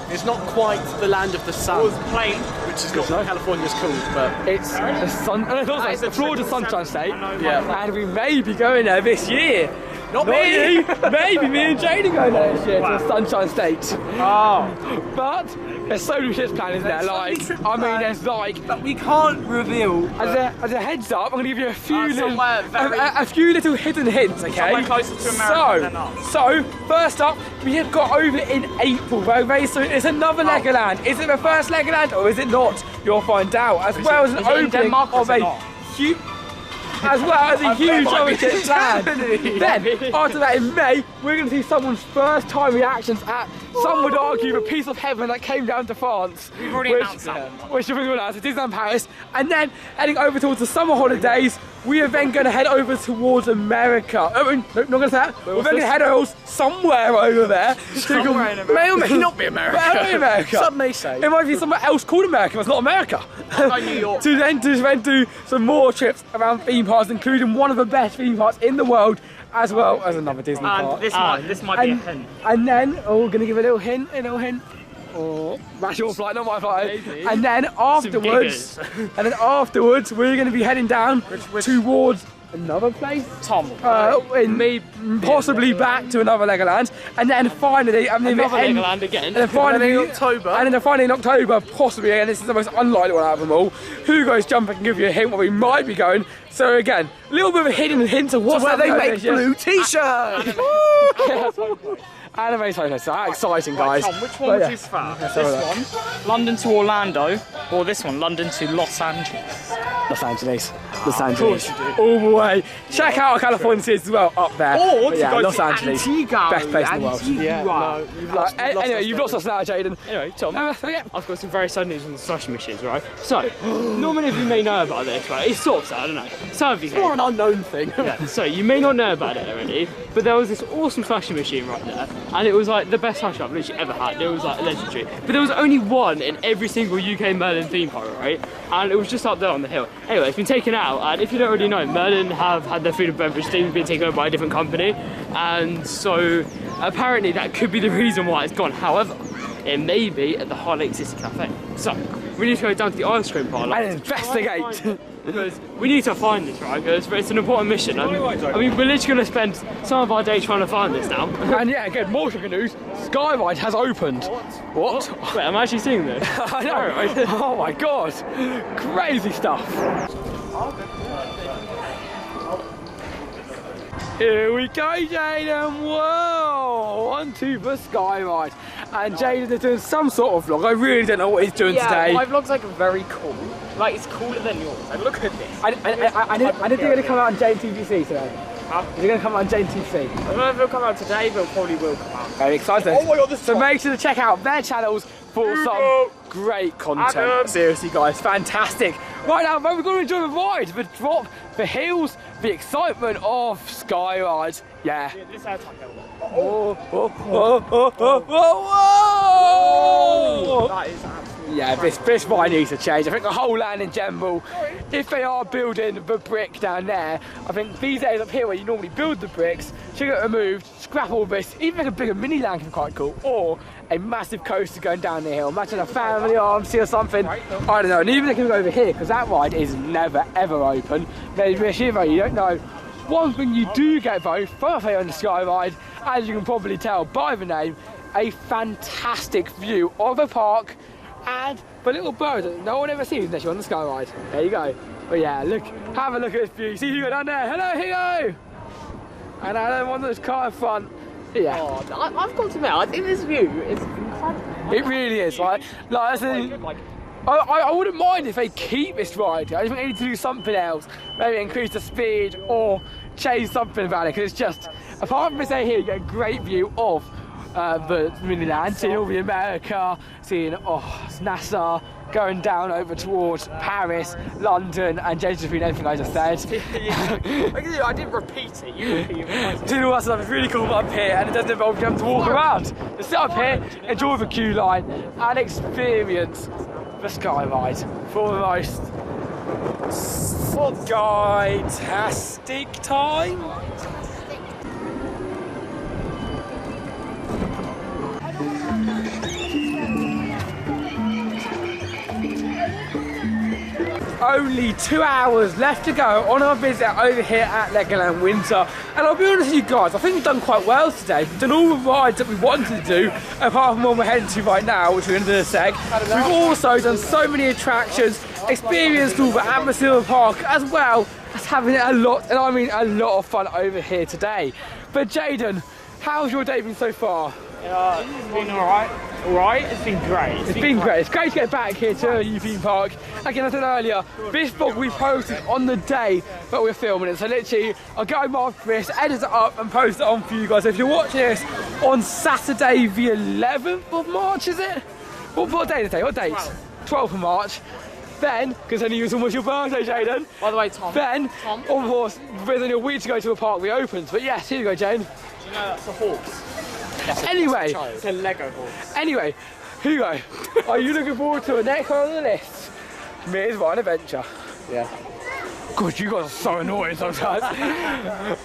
S2: It's not quite the land of the sun.
S3: It was plain.
S2: Which is what California's called, but...
S1: It's the sun, and it's also
S3: That is a
S1: Florida
S3: triple
S1: Sunshine
S3: center.
S1: State.
S2: Yeah.
S1: And we may be going there this year.
S2: Not
S1: me!
S2: me.
S1: Maybe me and Jane are going there this year to the Sunshine State.
S3: Oh.
S1: But there's so many trips planned, isn't there? Like, I mean, there's like...
S2: But we can't reveal...
S1: As a heads up, I'm going to give you a few
S3: somewhere
S1: a few little hidden hints, okay?
S3: Somewhere closer to America than us.
S1: So, first up, we have got over in April, very soon. It's another Legoland. Is it the first Legoland or is it not? You'll find out. As well as an opening of a huge... As well as a huge origin plan. Then, after that in May, we're going to see someone's first time reactions at, some would argue, a piece of heaven that came down to France.
S3: We've already announced that one.
S1: Which we've already announced, Disneyland Paris. And then, heading over towards the summer holidays, we are then going to head over towards America. Oh, no, not going to say that. We're then going to head over somewhere over there.
S3: Somewhere in America.
S1: May or may not be America. May America.
S2: Some may say.
S1: It might be somewhere else called America, but it's not America.
S3: Like New York.
S1: to then do some more trips around theme parks, including one of the best theme parks in the world, as well as another Disney park.
S3: This might be a hint.
S1: And then, we're going to give a little hint, Oh, that's your flight, not my flight.
S3: Maybe.
S1: And then afterwards, we're going to be heading down towards another place.
S3: Tom.
S1: Possibly back to another Legoland, and then finally,
S3: Legoland again.
S1: And then finally in October. And then finally in October, possibly, and this is the most unlikely one out of them all. HUGO's jumper can give you a hint where we might be going. So again, a little bit of a hidden hint of what's
S2: where they
S1: happening
S2: make
S1: this year.
S2: blue t-shirts.
S1: Anime photos, so how exciting, guys.
S3: Tom, which one would you prefer? This one, London to Orlando, or this one, London to Los Angeles?
S1: Los Angeles. All the way. Check out our California cities as well, up there.
S3: Or to go
S1: Los
S3: to
S1: Angeles.
S3: Antigua.
S1: Best place in the world. Anyway, you've lost us now, Jayden.
S3: Anyway, Tom, I've got some very sad news on the slushie machines, right? So, not many of you may know about this, right? It's sort of sad, I don't know. Some of you
S2: It's more an unknown thing.
S3: Yeah, so you may not know about it already, but there was this awesome slushie machine right there, and it was like the best slushie I've literally ever had. It was like legendary. But there was only one in every single UK Merlin theme park, right? And it was just up there on the hill. Anyway, it's been taken out, and if you don't already know, Merlin have had their food and beverage thing been taken over by a different company, and so apparently that could be the reason why it's gone. However, it may be at the Heart Lake City Cafe. So, we need to go down to the ice cream parlour
S1: And investigate.
S3: because we need to find this, right? Because it's an important mission. And, I mean, we're literally going to spend some of our day trying to find this now.
S1: And yeah, again, more shocking news, Skyride has opened. What?
S3: Wait, I'm actually seeing this.
S1: I know. Oh my god. Crazy stuff. Here we go, Jayden. Whoa! 1, 2 for Skyride. And Jayden is doing some sort of vlog. I really don't know what he's doing today.
S3: My vlog's like very cool. Like, it's cooler than yours. Like, look at this.
S1: I didn't think you're going to come out on Jayden TVC today.
S3: Huh?
S1: Is it going to come out on Jayden TVC?
S3: I don't know if it'll come out today, but it probably will come out.
S1: Very excited.
S3: Oh my god, this is
S1: So make sure to check out their channels for some great content. Seriously, guys, fantastic. Right now, we're going to enjoy the ride, the drop, the hills, the excitement of Skyride. Yeah.
S3: This is our time.
S1: Oh, oh, oh, oh, oh, oh,
S3: That is absolutely
S1: yeah, this ride needs to change. I think the whole land in general, if they are building the brick down there, I think these areas up here where you normally build the bricks should get removed, scrap all this, even make a bigger mini land can be quite cool, or a massive coaster going down the hill. Imagine a family RMC or something, I don't know, and even they can go over here, because that ride is never ever open. There's a shiver, you don't know. One thing you do get though, first on the Skyride, as you can probably tell by the name, a fantastic view of the park and the little bird that no one ever sees unless you're on the Skyride. There you go. But yeah, look, have a look at this view. See Hugo down there. Hello, Hugo! And I don't want this car in front. Yeah.
S3: Oh, I've got to admit, I think this view is incredible.
S1: It really is. Like I wouldn't mind if they keep this ride. I just think they need to do something else. Maybe increase the speed or change something about it. Because it's just, apart from this area here, you get a great view of the mini land, seeing all the America, seeing NASA, going down over towards Paris, London, and Josephine, everything I just said.
S3: I didn't repeat it, you repeated it.
S1: Doing all that stuff is really cool up here, and it doesn't involve you having to walk around. Just sit up here, enjoy the queue line, and experience the Skyride for the most Sky-tastic time. Only 2 hours left to go on our visit over here at Legoland Windsor, and I'll be honest with you guys, I think we've done quite well today. We've done all the rides that we wanted to do, apart from one we're heading to right now, which we're going to do in a sec. We've also done so many attractions, experienced all the atmosphere of the park, as well as having a lot, and I mean a lot of fun over here today. But Jayden, how's your day been so far?
S3: It's been alright. It's been great.
S1: It's been great. It's great to get back here to a theme park. Again, as I said earlier, this vlog we posted on the day that we're filming it. So literally, I'll go after this, edit it up and post it on for you guys. So if you're watching this on Saturday the 11th of March, is it? What day is it? What date? 12th of March. Then, because I knew it was almost your birthday, Jayden.
S3: By the way, Tom.
S1: Then, of course, there's only a week to go to a park reopens. But yes, here you go, Jayden.
S3: Do you know that's a horse?
S1: Anyway,
S3: it's a Lego horse.
S1: Anyway, Hugo, are you looking forward to the next one on the list? Me as well, an adventure.
S3: Yeah.
S1: God, you guys are so annoying sometimes.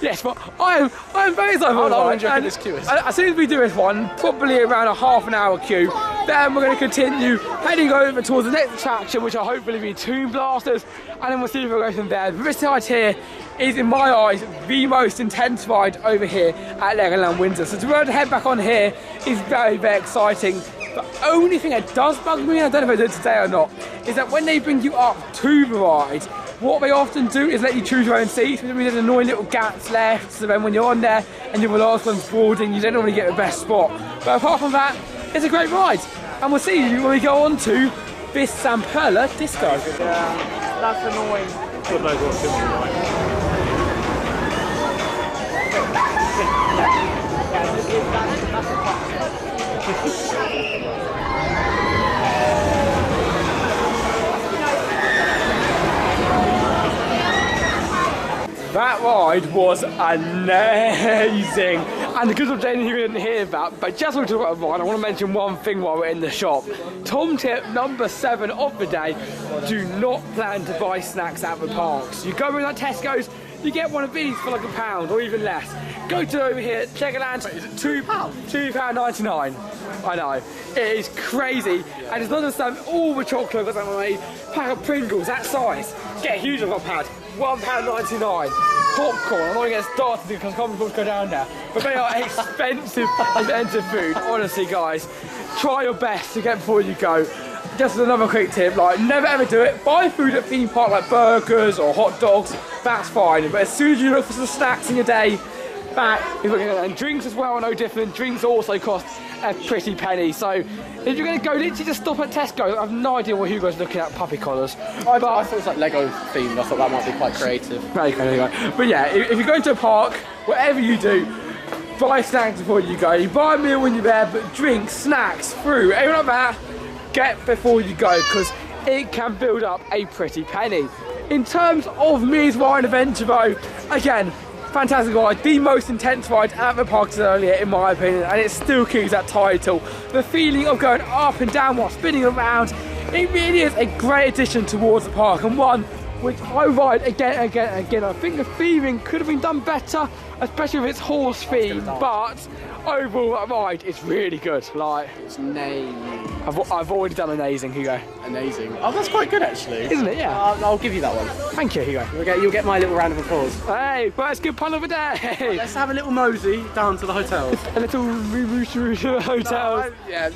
S1: Yes, but I'm very excited for
S2: How long
S1: the
S2: do you reckon this queue is?
S1: As soon as we do this one, probably around a half an hour queue, then we're going to continue heading over towards the next attraction, which will hopefully be Tomb Blasters, and then we'll see if we go from there. This side here is, in my eyes, the most intense ride over here at Legoland Windsor. So to be able to head back on here is very, very exciting. The only thing that does bug me, I don't know if I did today or not, is that when they bring you up to the ride, what they often do is let you choose your own seats, but there's annoying little gaps left, so then when you're on there and you're the last one boarding, you don't normally get the best spot. But apart from that, it's a great ride. And we'll see you when we go on to this Samperla Disco.
S3: Yeah, that's annoying. Good logo,
S1: That ride was amazing. And because of Jayden, you didn't hear that, but just when we talk about a ride, I want to mention one thing while we're in the shop. Tom tip number 7 of the day, do not plan to buy snacks at the parks. You go in like Tesco's, you get one of these for like £1 or even less. Go to over here, Legoland, £2.99. I know, it is crazy, and it's not just all the chocolate that's on my pack of Pringles that size. Get a huge one I've had, £1.99. Popcorn, I'm not going to get started because comments go down there, but they are expensive food. Honestly, guys, try your best to get before you go. Just another quick tip, like never ever do it. Buy food at theme park like burgers or hot dogs, that's fine. But as soon as you look for some snacks in your day, and drinks as well are no different. Drinks also cost a pretty penny. So if you're going to go, literally just stop at Tesco. I have no idea what Hugo's looking at, puppy collars.
S2: I thought it was like Lego themed. I thought that might be quite creative.
S1: But yeah, if you go to a park, whatever you do, buy snacks before you go. You buy a meal when you're there, but drinks, snacks, fruit, anything like that, get before you go, because it can build up a pretty penny. In terms of Me's Ride Adventure though, again, fantastic ride, the most intense ride at the parks earlier in my opinion, and it still keeps that title. The feeling of going up and down while spinning around, it really is a great addition towards the park, and one which I ride again and again and again. I think the theming could have been done better, especially with its horse theme, but overall that ride is really good. Like,
S2: it's named.
S1: I've already done amazing, Hugo.
S2: Amazing. Oh, that's quite good actually.
S1: Isn't it? Yeah.
S2: I'll give you that one.
S1: Thank you, Hugo.
S2: You'll get my little round of applause.
S1: Hey, first good pun of the day.
S2: Let's have a little mosey down to the hotels.
S1: A little hotels.
S2: Yeah,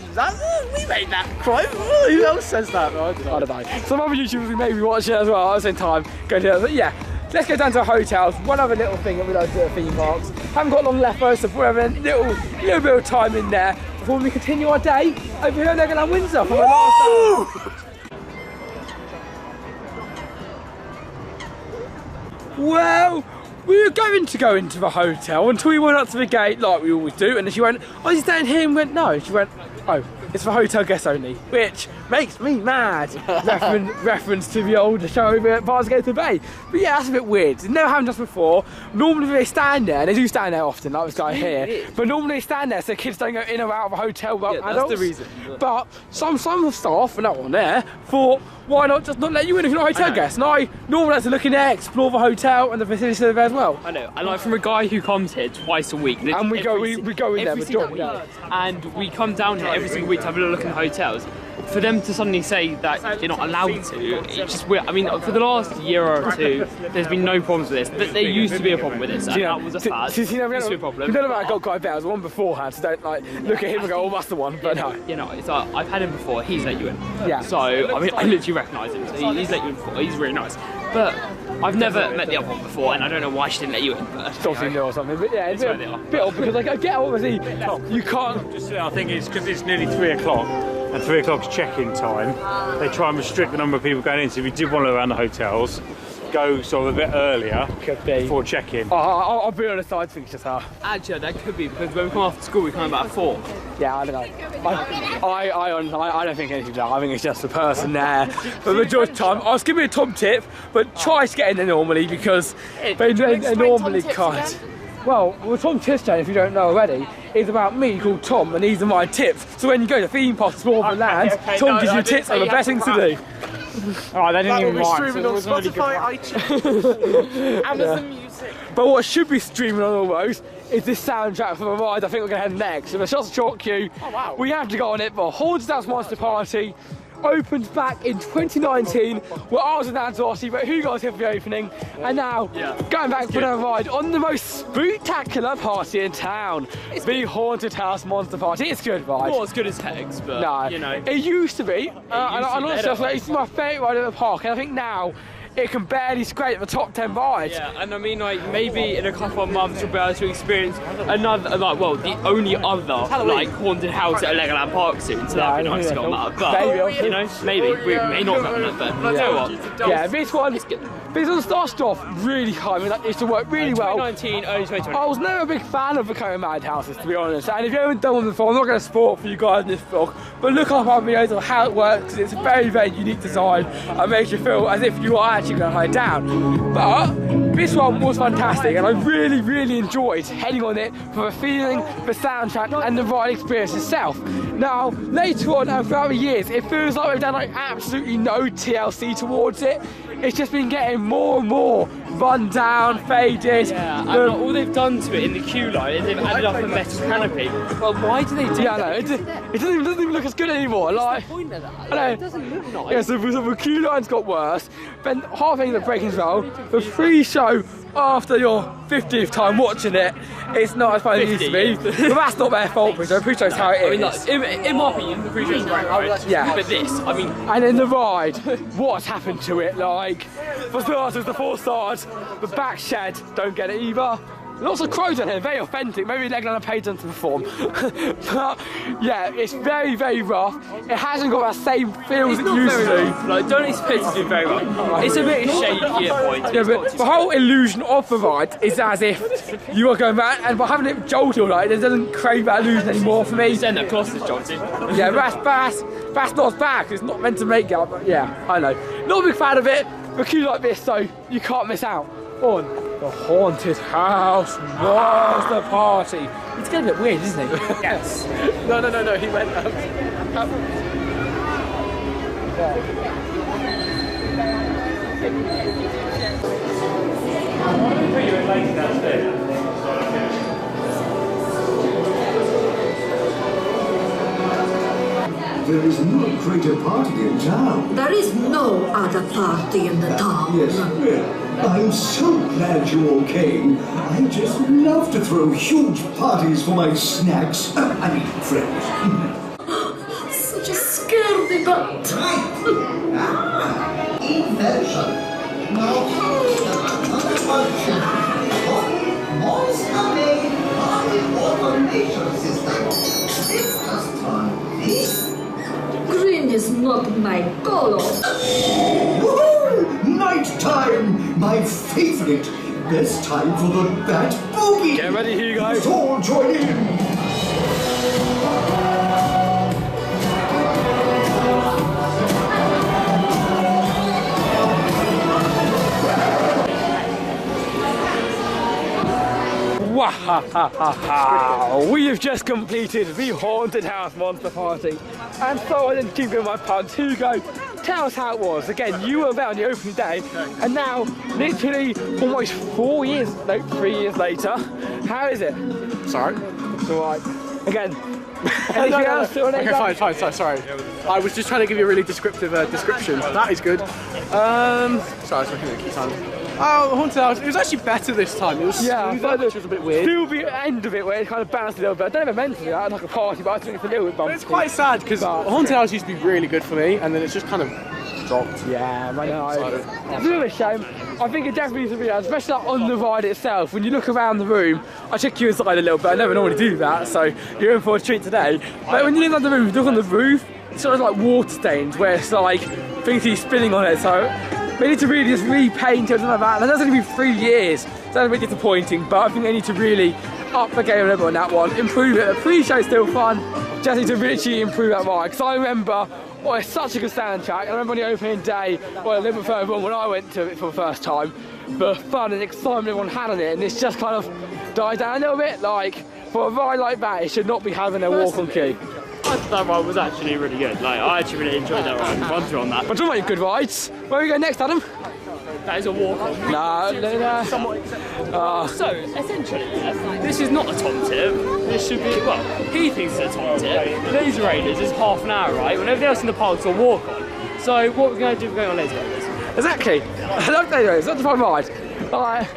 S2: we made that quote. Who else says that? I don't know.
S1: Some other YouTubers we may be watching as well at the same time. Go to but yeah. Let's go down to hotels. One other little thing that we like to do at theme parks. Haven't got long left though, so we'll have a little bit of time in there before we continue our day over here at Legoland Windsor for our last day. Well, we were going to go into the hotel until we went up to the gate like we always do, and then she went, "Oh, is he staying here?" And we went, "No." She went, "Oh, it's for hotel guests only," which makes me mad. reference to the old show over at Barsgate Bay. But yeah, that's a bit weird. It's never happened to us before. Normally they stand there, and they do stand there often, like this guy here. But normally they stand there so kids don't go in or out of a hotel with adults.
S2: That's the reason.
S1: But some staff, and that one there, thought, why not just not let you in if you're not a hotel guest? And I normally like to look in there, explore the hotel and the facilities there as well.
S3: I know, and like from a guy who comes here twice a week.
S1: And we go in there,
S3: and we come down here every single week to have a look in the hotels. For them to suddenly say that they're not allowed to, it's just weird. I mean, for the last year or two, there's been no problems with this. But there used to be a problem with this, and that was a fad. Used to be a problem.
S1: You know about I got guy better, I was one beforehand, so don't like look at him and go, "Oh, that's the one." But no.
S3: You know, it's like I've had him before. He's let you in.
S1: Yeah.
S3: So I mean, I literally recognise him. So he's let you in before. He's really nice. But I've never met the other one before, and I don't know why she didn't let you in. But
S1: obviously new or something. But yeah, it's a bit odd because like I get obviously you can't.
S8: I think it's because it's nearly 3 o'clock. And 3 o'clock's check-in time. They try and restrict the number of people going in. So if you did want to go around the hotels, go sort of a bit earlier before check-in.
S1: I'll be honest, I think it's just her.
S3: Actually, that could be because when we come after school, we come about 4.
S1: Yeah, I don't know. I don't think anything's that. I think it's just the person there. But the majority of the time, I'll give you a top tip, but try to get in there normally because they normally can't. Well, Tom Tips Channel, if you don't know already, is about me called Tom, and these are my tips. So when you go to theme parks, explore the land, Tom gives you tips on the best things to do.
S8: Alright, they didn't even
S2: write. Streaming on Spotify, iTunes, Amazon Music.
S1: But what should be streaming on almost is this soundtrack for the ride I think we're going to head next. So the Shots Short Queue, we have to go on it, but Hordes Dance Monster Party opened back in 2019 where I was in Antarctica, but Hugo was here for the opening, and now going back for another ride on the most spectacular party in town, the Haunted House Monster Party. It's a good ride.
S3: Not as good as Hex, but
S1: no,
S3: you know.
S1: It used to be, and honestly, it's my favourite ride at the park, and I think now it can barely scrape the top 10 rides.
S3: Yeah, and I mean, like, maybe in a couple of months we'll be able to experience another, like, well, the only other, like, haunted house at a Legoland Park soon, so that'd be nice to go on that. But, you know, maybe, we may not go on it, but you know what?
S1: Yeah, this one started off really high. I mean, like, it used to work really well.
S3: 2019, early 2020.
S1: I was never a big fan of the kind of madhouses, to be honest. And if you haven't done one before, I'm not going to spoil it for you guys in this vlog, but look up our videos of how it works. It's a very, very unique design and makes you feel as if you are actually going to hide down. But this one was fantastic, and I really, really enjoyed heading on it for the feeling, the soundtrack, and the ride experience itself. Now, later on and throughout the years, it feels like we've done like absolutely no TLC towards it. It's just been getting more and more run down, faded.
S3: Yeah, and all they've done to it in the queue line is they've added up a metal canopy. Well, why do they do
S1: Yeah, I
S3: that?
S1: know, it doesn't even look as good anymore. Like,
S3: What's the point of that?
S1: I know.
S3: It doesn't look nice.
S1: Yeah, so the queue line's got worse. Then half things are breaking as well. The pre-show after your 50th time watching it, it's not as fun as it used to be.
S3: 50,
S1: But that's not their fault, pre-show. Pre-show's how it is.
S3: I mean, like, in my opinion, the pre-show's great, right?
S1: Yeah.
S3: But this, I mean,
S1: And then the ride, what's happened to it? Like, for starters, the 4 stars, the back shed, don't get it either. Lots of crows in here, very authentic. Maybe Legoland have paid them to perform. But yeah, it's very, very rough. It hasn't got that same feel as it used to.
S3: like, don't expect it to do very well. It's a bit shaky at points.
S1: Yeah, but the whole illusion of the ride is as if you are going back, and by having it jolted all night, it doesn't crave that illusion anymore for me.
S3: Then that cost us, Johnson.
S1: Yeah, that's not as bad, 'cause it's not meant to make it up, but yeah, I know. Not a big fan of it, but queue like this, so you can't miss out on the haunted house monster party. It's getting a bit weird, isn't it?
S2: Yes. No, he went up.
S9: There is no greater party in town.
S7: There is no other party in the town.
S9: Yes, well, I'm so glad you all came. I just love to throw huge parties for my snacks. I mean, friends.
S7: Such a scaredy cat.
S10: Invention. Now, monster-made party automation system. This just turn this.
S7: Green is not my color.
S9: Woohoo! Night time! My favorite. Best time for the Bat Boogie.
S1: Get ready, Hugo.
S9: Let's all join in.
S1: Wow! We have just completed the haunted house monster party, and so I didn't keep in my puns. Hugo, tell us how it was. Again, you were there on the opening day, and now, literally almost 3 years later, how is it?
S2: Sorry.
S1: It's alright. Again, anything else?
S2: Okay, fine, sorry. I was just trying to give you a really descriptive description. That is good. Sorry, I was looking at the key time. Oh, the haunted house. It was actually better this time. It was smoother, which was a bit weird.
S1: Still the end of it where it kind of bounced a little bit. I don't know if I meant to do that like a party, but I think it's a little bit bumpy.
S2: It's quite sad because haunted house used to be really good for me, and then it's just kind of dropped.
S1: Yeah, I know. It's a bit of a shame. I think it definitely needs to be done, especially like on the ride itself. When you look around the room, I check you inside a little bit. I never normally do that, so you're in for a treat today. But when you look on the roof, you look on the roof, it's sort of like water stains where it's like things keep spinning on it. So they need to really just repaint it or something like that. And that's only been 3 years. So that's a bit disappointing, but I think they need to really up the game a little bit on that one, improve it. The pre-show's still fun, just need to really improve that ride. Because I remember, oh, it's such a good soundtrack. I remember on the opening day, well, a little bit further on when I went to it for the first time, the fun and excitement everyone had on it, and it's just kind of died down a little bit. Like, for a ride like that, it should not be having a walk on queue.
S3: I thought that ride was actually really good. Like, I actually really enjoyed that ride. Run through on that.
S1: But talking about good rides, where are we going next, Adam?
S3: That is a walk on.
S1: No.
S3: So, essentially, this is not a top tip. This should be, well, he thinks it's a top tip. Laser Raiders is half an hour, right? When everything else in the park's a walk on. So, what we're going to do, we're going on Laser Raiders.
S1: Exactly. I love Laser Raiders, it's not a fun ride.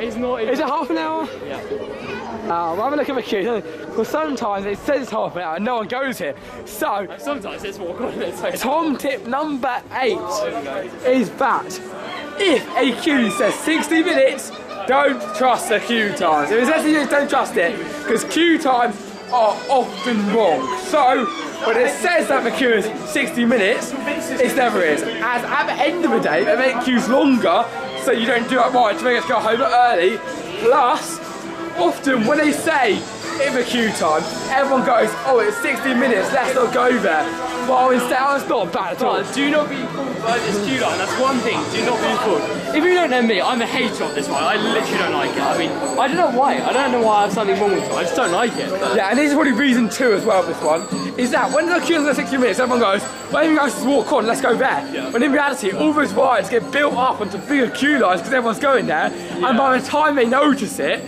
S3: It's not.
S1: Is it half an hour?
S3: Yeah.
S1: We'll have a look at the queue. Because sometimes it says it's half an hour and no one goes here. So,
S3: Sometimes it's walk on.
S1: Tom tip number 8 is that if a queue says 60 minutes, don't trust the queue times. If it says 60 minutes, don't trust it, because queue times are often wrong. So, when it says that the queue is 60 minutes, it never is. As at the end of the day, they make queues longer, so you don't do it right to make us go home early. Plus, often when they say in the queue time, everyone goes, oh, it's 60 minutes, let's not go there. Well, instead, it's not bad at all.
S3: Do not be fooled by this queue line. That's one thing. Do not be fooled. If you don't know me, I'm a hater of this one. I literally don't like it. I mean, I don't know why. I don't know why I have something wrong with it. I just don't like it. But
S1: yeah, and this is probably reason 2 as well. This one is that when the queue is at 60 minutes, everyone goes, well, everyone goes to walk on, let's go there. Yeah. When in reality, all those rides get built up onto bigger queue lines because everyone's going there, and by the time they notice it,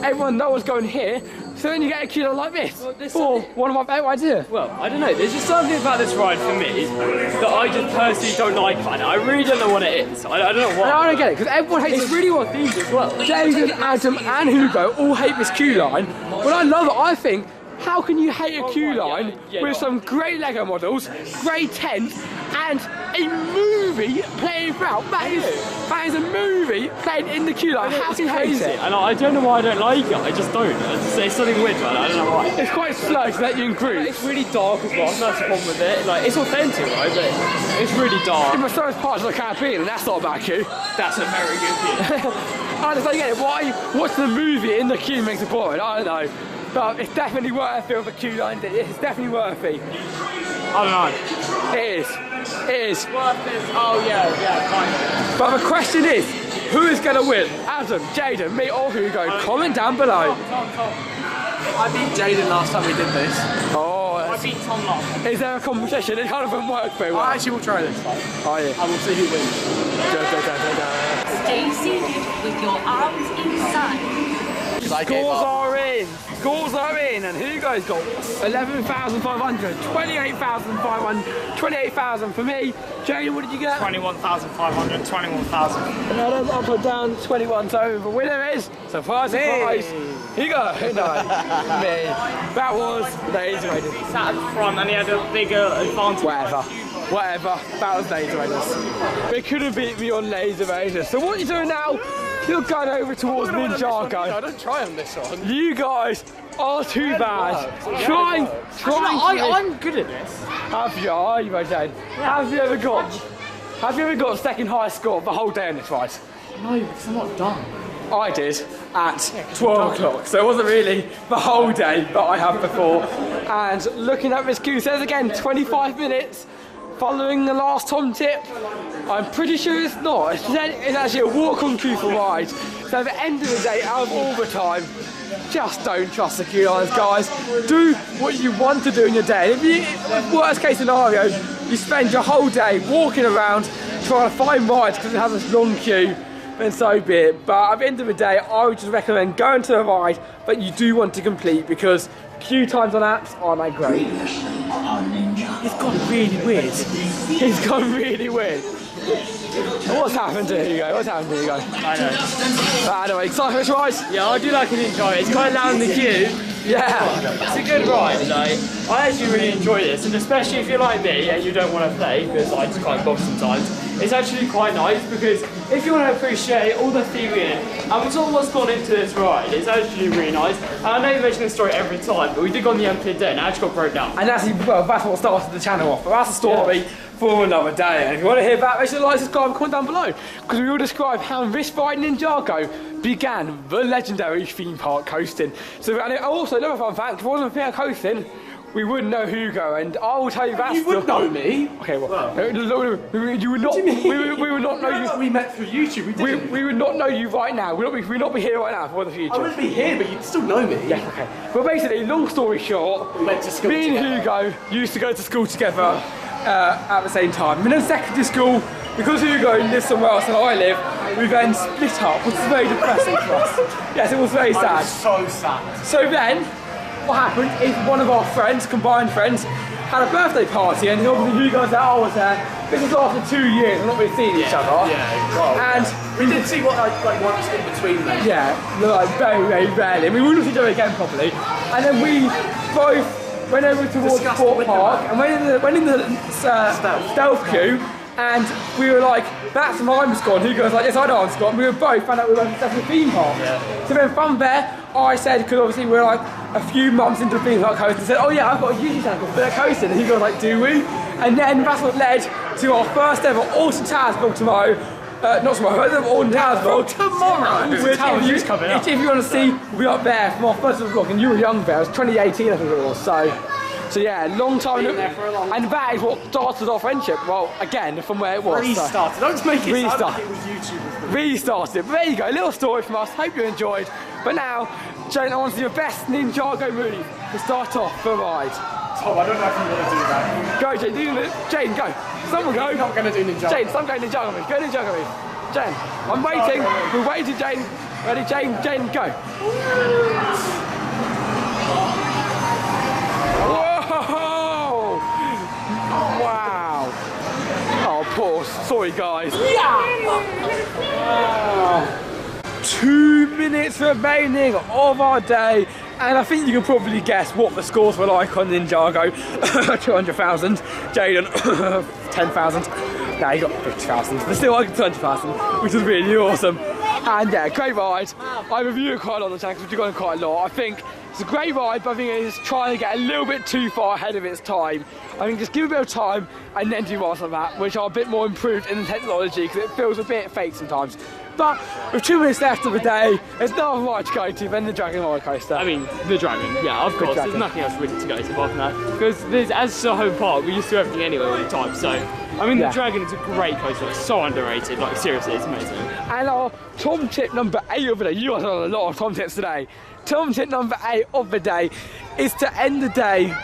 S1: everyone knows what's going here. So then you get a queue line like this. Or one of my favourite rides here.
S3: Well, I don't know. There's just something about this ride for me that I just personally don't like about it. I really don't know what it is. I don't know why.
S1: I don't get it because everyone hates it.
S3: It's really what these as well.
S1: Jayden, Adam, and Hugo all hate this queue line. Well, I love it. I think, how can you hate a queue line with some great Lego models, great tent, and a movie playing throughout? That is a movie playing in the queue line. How can you hate it?
S3: And I don't know why I don't like it. I just don't. It's something weird about it. I don't know why.
S1: It's quite slow to let you in groups.
S3: It's really dark as well. That's the problem with it. Like, it's authentic, right? But it's really dark.
S1: In the slowest parts of the Caribbean, and that's not a bad queue.
S3: That's a very good queue.
S1: I just don't get it. Why watch the movie in the queue makes it boring? I don't know. But it's definitely worth it for the queue line. It's definitely worth it.
S3: I don't know.
S1: It is. It is.
S3: Worth it. Oh yeah, kind of.
S1: But the question is, who is going to win? Adam, Jayden, me or Hugo? Comment down below.
S3: Tom.
S2: I beat Jayden last time we did this.
S1: Oh,
S3: I beat Tom last time.
S1: Is there a competition? It kind of won't work very well.
S2: I actually will try this time.
S1: Oh yeah.
S2: I will see who wins.
S11: Stay seated with your arms inside.
S1: Scores are in. Scores are in, and Hugo's got 11,500, 28,500, 28,000 for me. Jayden, what did you get?
S3: 21,500, 21,000.
S1: And Adam, up or down, 21. So the winner is, surprise, surprise, Hugo. No, me. That was Laser Raiders.
S3: He sat at the front and he had a bigger advantage.
S1: Whatever, that was Laser Raiders. They could have beat me on Laser Raiders. So what are you doing now? You're going over towards Ninjago.
S2: I don't try on this one.
S1: You guys are too bad. Trying.
S3: I'm good at this.
S1: Have you? Are you, Jayden? Yeah. Have you ever got second highest score of the whole day on this ride?
S3: No, because I'm not done.
S1: I did at 12 o'clock, so it wasn't really the whole day, but I have before. And looking at this queue, says again 25 minutes. Following the last Tom tip, I'm pretty sure it's not. It's actually a walk-on queue for rides. So at the end of the day, out of all the time, just don't trust the queue lines, guys. Do what you want to do in your day. If worst case scenario, you spend your whole day walking around trying to find rides because it has this long queue, then so be it. But at the end of the day, I would just recommend going to a ride that you do want to complete because queue times on apps aren't that great. It's gone really weird. It's gone really weird. What's happened to Hugo? What's happened to Hugo?
S3: I know.
S1: But anyway, excited for this ride?
S3: Yeah, I do like an enjoy. It's quite loud in the queue.
S1: Yeah.
S3: It's a good ride, like, I actually really enjoy this, and especially if you're like me and you don't want to play, because I just can't bother sometimes, it's actually quite nice because if you want to appreciate all the theory in it, and it's all what's gone into this ride, it's actually really nice. And I know you mention this story every time, but we did go on the MP day and it actually got broke down.
S1: And that's what started the channel off, but that's a story for another day. And if you want to hear that, make sure to like, subscribe and comment down below, because we will describe how this ride Ninjago began the legendary theme park Coastin. So, and also another fun fact, if it wasn't for Coastin, we wouldn't know Hugo, and I will tell you that.
S2: You would know me.
S1: Okay, well, you would not. We would not know you.
S2: We met through YouTube.
S1: We would not know you right now. We would not be here right now for the future.
S2: I wouldn't be here, but you'd still know me.
S1: Yeah, okay. Well, basically, long story short,
S2: we went to school
S1: me and Hugo used to go to school together at the same time. In secondary school, because Hugo lives somewhere else than I live, we then split up, which is very depressing for us. Yes, it was very sad.
S2: Was so sad.
S1: So then, what happened is one of our friends, combined friends, had a birthday party, and obviously Hugo was there, I was there. This was after 2 years, we're not really seeing each other.
S2: Yeah, well,
S1: and
S2: we did see what like once in between them.
S1: Yeah, like very, very rarely. We wouldn't see each other again properly. And then we both went over towards the Sport Park and went in the stealth queue. And we were like, that's mine, Scott. Hugo was like, yes, I know I'm Scott. And we were both found out we were going to the theme park. Yeah. So then from there, I said, because obviously we're like a few months into the theme park Coastin, said, oh yeah, I've got a YouTube channel called Coastin. And he was like, do we? And then that's what led to our first ever Awesome Taz vlog tomorrow. not tomorrow, the on Towers vlog.
S2: Tomorrow!
S1: If you want to see, we'll be up there from our first vlog, and you were young there, it was 2018 I think it was, so yeah, long time, and that is what started our friendship, well, again, from where it was.
S2: Restarted, don't make it
S1: Restart.
S2: sound like it was YouTube.
S1: Restarted, but there you go, a little story from us, hope you enjoyed, but now, Jane, I want to see your best Ninjago move to start off the ride.
S2: Tom, I don't know if you want to do that.
S1: Go, Jane, do it. Jane, go. Someone go.
S2: I'm not going to do Ninjago.
S1: Jane, someone go Ninjago move. Go Ninjago move. Jane, I'm waiting. We're waiting, Jane. Ready, Jane? Jane, go. Whoa! Wow. Oh, pause. Sorry, guys. Yeah! 2 minutes remaining of our day. And I think you can probably guess what the scores were like on Ninjago. 200,000. Jayden, 10,000. Nah, he got 50,000. But still, I got 200,000, which is really awesome. And yeah, great ride. I reviewed quite a lot of the tanks, which have gone quite a lot. I think it's a great ride, but I think it's trying to get a little bit too far ahead of its time. I think just give it a bit of time and then do rides like that, which are a bit more improved in the technology because it feels a bit fake sometimes. But with 2 minutes left of the day, there's no other ride to go to than the Dragon roller coaster.
S3: I mean, the Dragon, yeah, of course. There's nothing else really to go to apart from that. Because as Soho Park, we used to do everything anyway all the time. So, I mean, the Dragon is a great coaster. It's so underrated. Like, seriously, it's amazing.
S1: And our Tom tip number 8 of the day, you guys have a lot of Tom tips today. Tom tip number 8 of the day is to end the day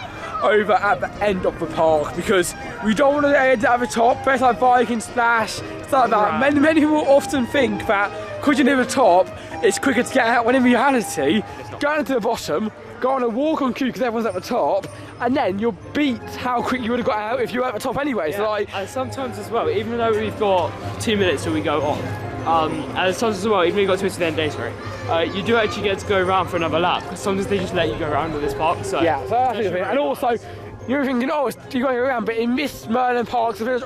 S1: over at the end of the park, because we don't want to end at the top, press like Viking Splash, stuff like that. Many people often think that because you're near the top, it's quicker to get out, when in reality, going to the bottom, go on a walk on queue because everyone's at the top, and then you'll beat how quick you would have got out if you were at the top anyway.
S3: Yeah.
S1: So like,
S3: and sometimes as well, even though we've got 2 minutes till we go on, and sometimes as well, even if you've got 2 minutes to the end day, sorry, you do actually get to go around for another lap, because sometimes they just let you go around with this park. So
S1: yeah, so that's the thing. And also, you're thinking, oh, you're going around, but in this Merlin parks, pretty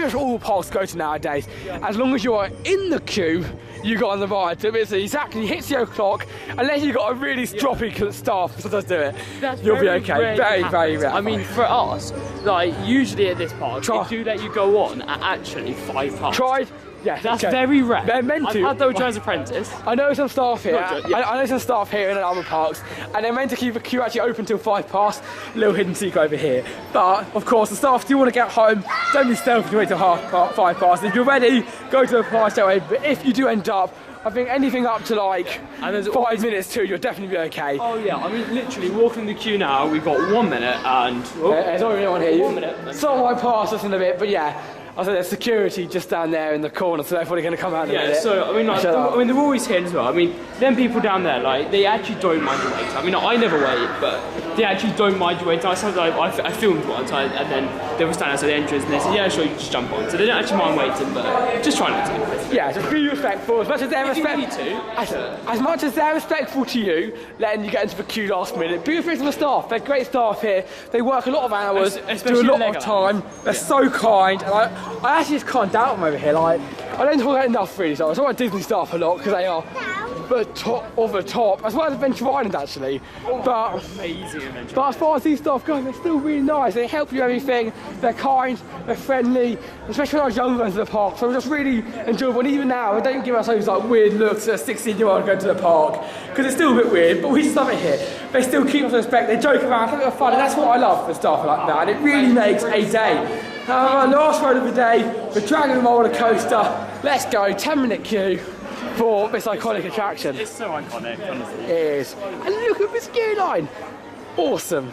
S1: much all parks go to nowadays. As long as you are in the queue, you go on the ride. So it's exactly hits the o'clock, unless you've got a really stroppy staff that does do it. You'll be okay. Very rare.
S3: I mean, for us, like usually at this park, they do let you go on at actually 5 past.
S1: Tried. Yeah,
S3: that's very rare.
S1: They're meant to.
S3: I've had those as apprentice.
S1: I know some staff here. I know some staff here in other parks, and they're meant to keep the queue actually open till 5 past. Little hidden secret over here. But of course, the staff do want to get home. Don't be stealthy to wait till 5 past. If you're ready, go to the park straight away. But if you do end up, I think anything up to like 5 minutes too, you'll definitely be okay.
S3: Oh yeah, I mean literally walking the queue now, we've got 1 minute and...
S1: there's not really anyone here.
S3: 1 minute.
S1: Someone might pass us in a bit, but yeah. I said there's security just down there in the corner, so they're probably going to come out in a minute.
S3: So I mean, like, they're always here as well. I mean, them people down there, like, they actually don't mind your wait. I mean, I never wait, but they actually don't mind your wait. I filmed once, and then they were standing outside the entrance, and they said, yeah, sure, you just jump on. So they don't actually mind waiting, but just try not to.
S1: Yeah, just be respectful. As much as they're as much as they're respectful to you, letting you get into the queue last minute. Be respectful of the staff. They're great staff here. They work a lot of hours, do a lot of time. They're so kind, and I actually just can't doubt them over here. Like, I don't talk about enough really. So I talk about Disney staff a lot because they are the top of the top, as well as Adventure Island actually. But
S3: amazing adventure.
S1: But as far as these staff go, they're still really nice. They help you everything. They're kind. They're friendly. Especially when I was younger into the park. So it was just really enjoyable. And even now, they don't give us those like weird looks at a 16-year-old going to the park because it's still a bit weird. But we just love it here. They still keep us respect. They joke around, have a bit of fun, and that's what I love for staff like that. And it really makes a day. Our last ride of the day, the Dragon roller coaster. Let's go, 10-minute queue for this iconic attraction.
S3: It's so iconic, honestly.
S1: It is. And look at this queue line. Awesome.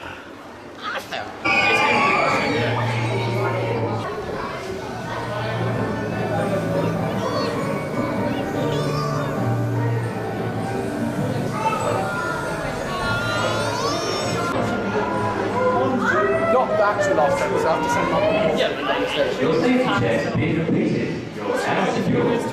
S1: Not the actual last time, so I have to send my
S10: Your safety check has been completed. Your task is yours.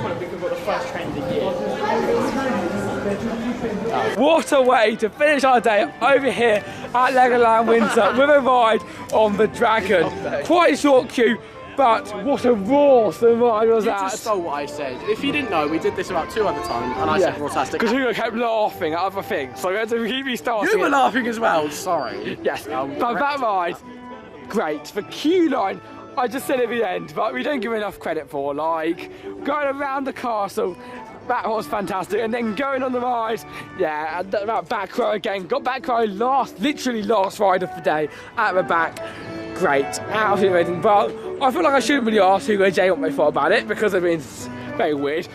S1: What a way to finish our day over here at Legoland Windsor with a ride on the Dragon. Quite a short queue, but what a awesome ride was that.
S2: You just stole what I said. If you didn't know, we did this about 2 other times, and I said fantastic.
S1: Because Hugo kept laughing at other things, so we had to keep restarting.
S2: You were laughing as well, sorry.
S1: Yes, but that ride, great. The queue line, I just said at the end, but we don't give enough credit for. Like, going around the castle, that was fantastic. And then going on the ride, yeah, that back row again. Got back row literally last ride of the day at the back. Great, absolutely amazing. But I feel like I shouldn't really ask Hugo and Jay what they thought about it because I mean, it's very weird.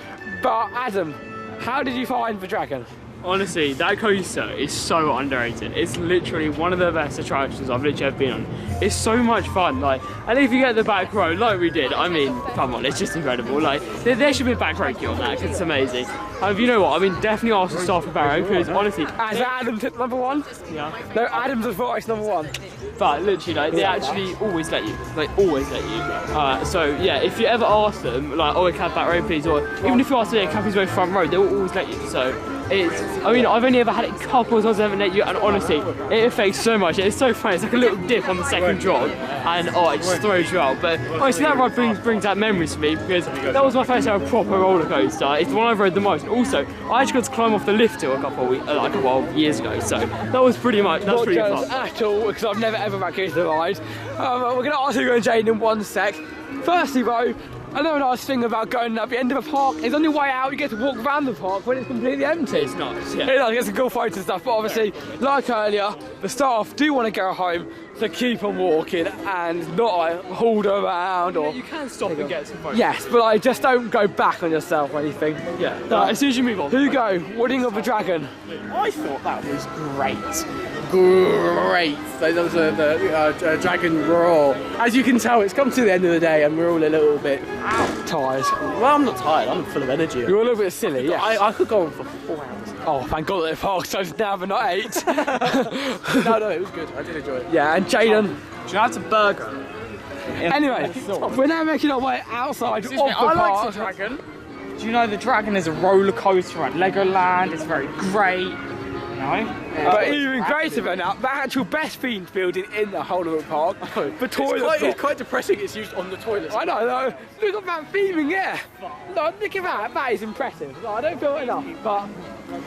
S1: But Adam, how did you find the dragon?
S3: Honestly, that coaster is so underrated. It's literally one of the best attractions I've literally ever been on. It's so much fun, like, and if you get the back row, like we did, I mean, come on, it's just incredible. Like, there should be a back row queue on that, because it's amazing. You know what, I mean, definitely ask the staff for Barrow, because honestly...
S1: As Adam's number one?
S3: Yeah.
S1: No, Adam's advice number one.
S3: But literally, like, they actually always let you, like, always let you. So, yeah, if you ever ask them, like, oh, can I have back row, please, or even if you ask them, can I please go front row, they will always let you, so... It's, I mean, I've only ever had it a couple of times, I haven't let you, and honestly, it affects so much. It's so funny. It's like a little dip on the second drop, and oh, it just throws you out. But honestly, that ride brings out memories for me because that was my first ever proper roller coaster. It's the one I've rode the most. And also, I actually got to climb off the lift hill a couple of years ago, so that was pretty much that's pretty fun.
S1: Not at all, because I've never ever vacated the ride. We're going to ask Hugo and Jayden in one sec. Firstly, though. I know a nice thing about going at the end of a park is on your way out you get to walk around the park when it's completely empty.
S3: It's nice, yeah.
S1: It gets some cool photos and stuff, but obviously, like earlier, the staff do want to go home, so keep on walking and not like hold around or...
S3: Yeah, you can stop and get some photos.
S1: Yes, but like, just don't go back on yourself or anything.
S3: Yeah, as soon as you move on.
S1: Hugo, Wooding of the Dragon.
S2: I thought that was great. Great. That was the dragon roar. As you can tell, it's come to the end of the day and we're all a little bit
S1: tired.
S2: Well, I'm not tired, I'm full of energy.
S1: You're a little bit silly, yeah.
S2: I could go on for 4 hours.
S1: Oh, thank God that the park closed now, but not 8.
S2: No, it was good. I did enjoy it.
S1: Yeah, and Jayden.
S2: Do you know, it's a burger.
S1: Anyway, we're now making our way outside of the park.
S3: I like the dragon. Do you know the dragon is a roller coaster at Legoland? It's very great. No?
S1: But even greater than that, the actual best themed building in the whole of the park, the toilet.
S2: It's quite depressing it's used on the toilet.
S1: I know, look at that theming there. No, look at that, that is impressive. No, I don't feel enough, but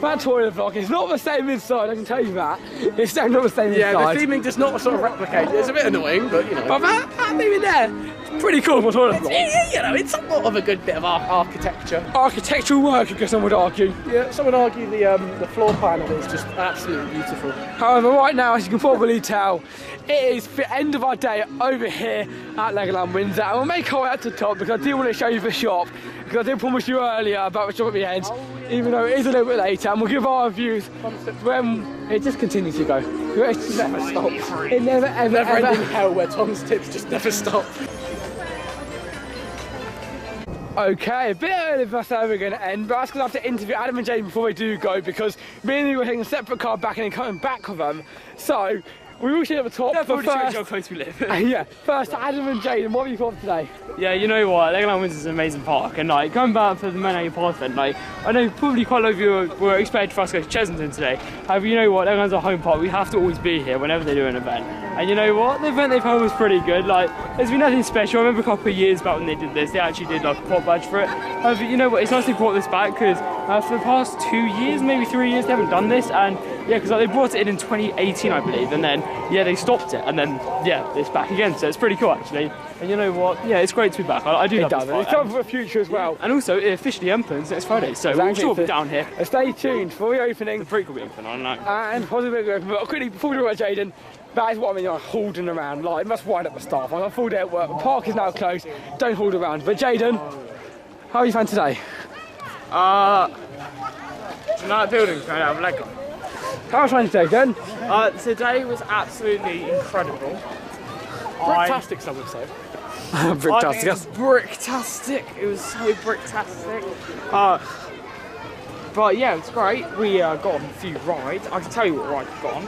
S1: that toilet block is not the same inside, I can tell you that. It's definitely not the same inside.
S2: Yeah, the theming does not sort of replicate it. It's a bit annoying, but you know.
S1: But that theming there, it's pretty cool for a toilet block.
S2: You know, it's somewhat of a good bit of architecture.
S1: Architectural work, I guess some would argue.
S2: Yeah, some would argue the floor plan of it is just absolutely beautiful.
S1: However, right now, as you can probably tell, it is the end of our day over here at Legoland Windsor, and we'll make our way up to the top because I do want to show you the shop, because I did promise you earlier about the shop at the end, even though it is a little bit later, and we'll give our reviews when it just continues to go. It just never stops. It never ever
S2: ending hell where Tom's tips just never stop.
S1: Okay, a bit early for us that we're going to end, but that's because I have to interview Adam and Jayden before they do go, because me and you were taking a separate car back and then coming back with them. So, we will sit at the top.
S3: But first, how close we live.
S1: Yeah, first Adam and Jayden, what have you thought today?
S3: Yeah, you know what, Legoland Windsor is an amazing park, and like going back for the Menage Park event, like I know probably quite a lot of you were expected for us to go to Chesington today. However, you know what, Legoland's our home park, we have to always be here whenever they do an event. And you know what, the event they've had was pretty good. Like, there's been nothing special. I remember a couple of years back when they did this, they actually did like a pop badge for it. However, you know what, it's nice they brought this back, because for the past 2 years, maybe 3 years, they haven't done this, and yeah, because like, they brought it in 2018, I believe, and then yeah, they stopped it, and then yeah, it's back again, so it's pretty cool actually. And you know what, yeah, it's great to be back. I do love this park.
S1: It's time for the future as well.
S3: And also, it officially opens next Friday, so we'll sure be down here.
S1: Stay tuned for the opening.
S3: The Brook will be open, I don't know.
S1: And possibly will be open, but quickly, before we talk about Jayden, that is what I mean, like holding around. Like, it must wind up the staff. I'm a full day at work. The park is now closed. Don't hold around. But Jayden, how are you found today?
S3: Do you know that building going out of Lego?
S1: How was you today, then?
S3: Today was absolutely incredible.
S2: Bricktastic, some would say.
S1: Bricktastic, yes.
S3: Bricktastic. It was so bricktastic. But yeah, it's great. We got on a few rides. I can tell you what ride we've got on.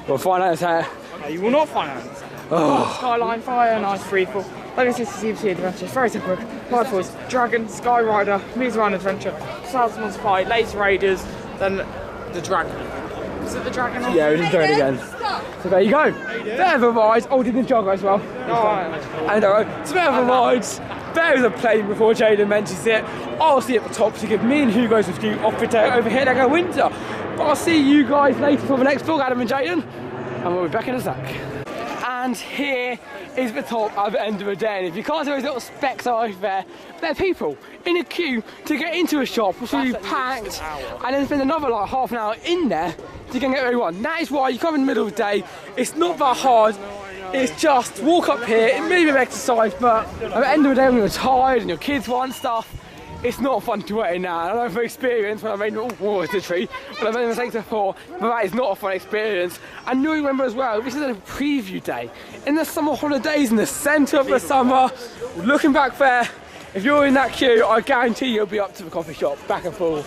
S1: We'll find out how.
S3: No, you will not find out. Oh. Skyline, Fire, Nice Freefall, Legacy CBC Adventure, Fairy Tale Brook, Flight Force, Dragon, Sky Rider, Muse Around Adventure, Salzman's Spy, Laser Raiders, then the Dragon. Is it the Dragon?
S1: Yeah, we didn't do it again. So there you go. There the rides. Oh, did Ninjago as well. And so there the rides. There is a plane before Jayden mentions it. I'll see you at the top to give me and Hugo's review off the day over here at Legoland Windsor. But I'll see you guys later for the next vlog, Adam and Jayden. And we'll be back in a sec. And here is the top at the end of the day. And if you can't see those little specks over there, they're people in a queue to get into a shop, which will be packed, and then spend another like half an hour in there to get what you want. That is why you come in the middle of the day. It's not that hard. It's just walk up here. It may be an exercise, but at the end of the day, when you're tired and your kids want stuff, it's not fun to wait in now. I don't know from experience when I made water tree, when I've made mistakes before, but that is not a fun experience. And you remember as well, this is a preview day. In the summer holidays, in the centre of the summer, looking back there, if you're in that queue, I guarantee you'll be up to the coffee shop, back and forth.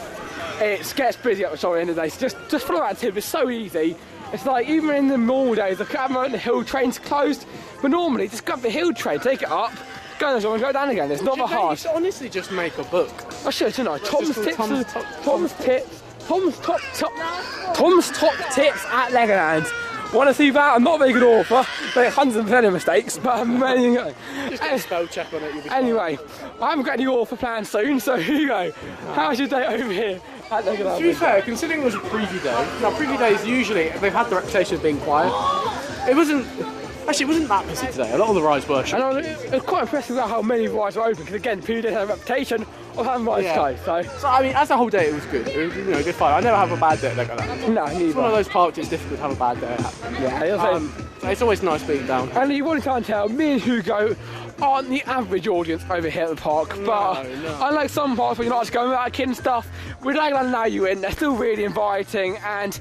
S1: It gets busy at the shop at the end of the day, so just follow that tip, it's so easy. It's like, even in the normal days, the camera and the hill train's closed, but normally, just grab the hill train, take it up, go on the shop and go down again. It's not that hard.
S2: You should honestly just make a book.
S1: I should, shouldn't I? Tom's Top Tips at Legoland. Want to see that? I'm not a very good author, but it hundreds and plenty of mistakes, but I'm ready to go.
S2: Just get a spell check on it, you'll be fine.
S1: Anyway, I haven't got any author plans soon, so here you go. How's your day over here at Legoland?
S2: To be fair, considering it was a preview day, now preview days usually, they've had the reputation of being quiet. It wasn't that busy today. A lot of the rides were shut.
S1: And I was quite impressed with how many rides were open, because again, preview days have a reputation of having rides closed. So
S2: I mean, as a whole day, it was good. It was, good fun. I never have a bad day at Legoland.
S1: No, neither.
S2: It's one of those parks it's difficult to have a bad day at.
S1: Yeah,
S2: it's always nice being down.
S1: And you want to tell, me and Hugo aren't the average audience over here at the park, but unlike some parks where you're not just going without a kid and stuff, with Legoland now you in, they're still really inviting, and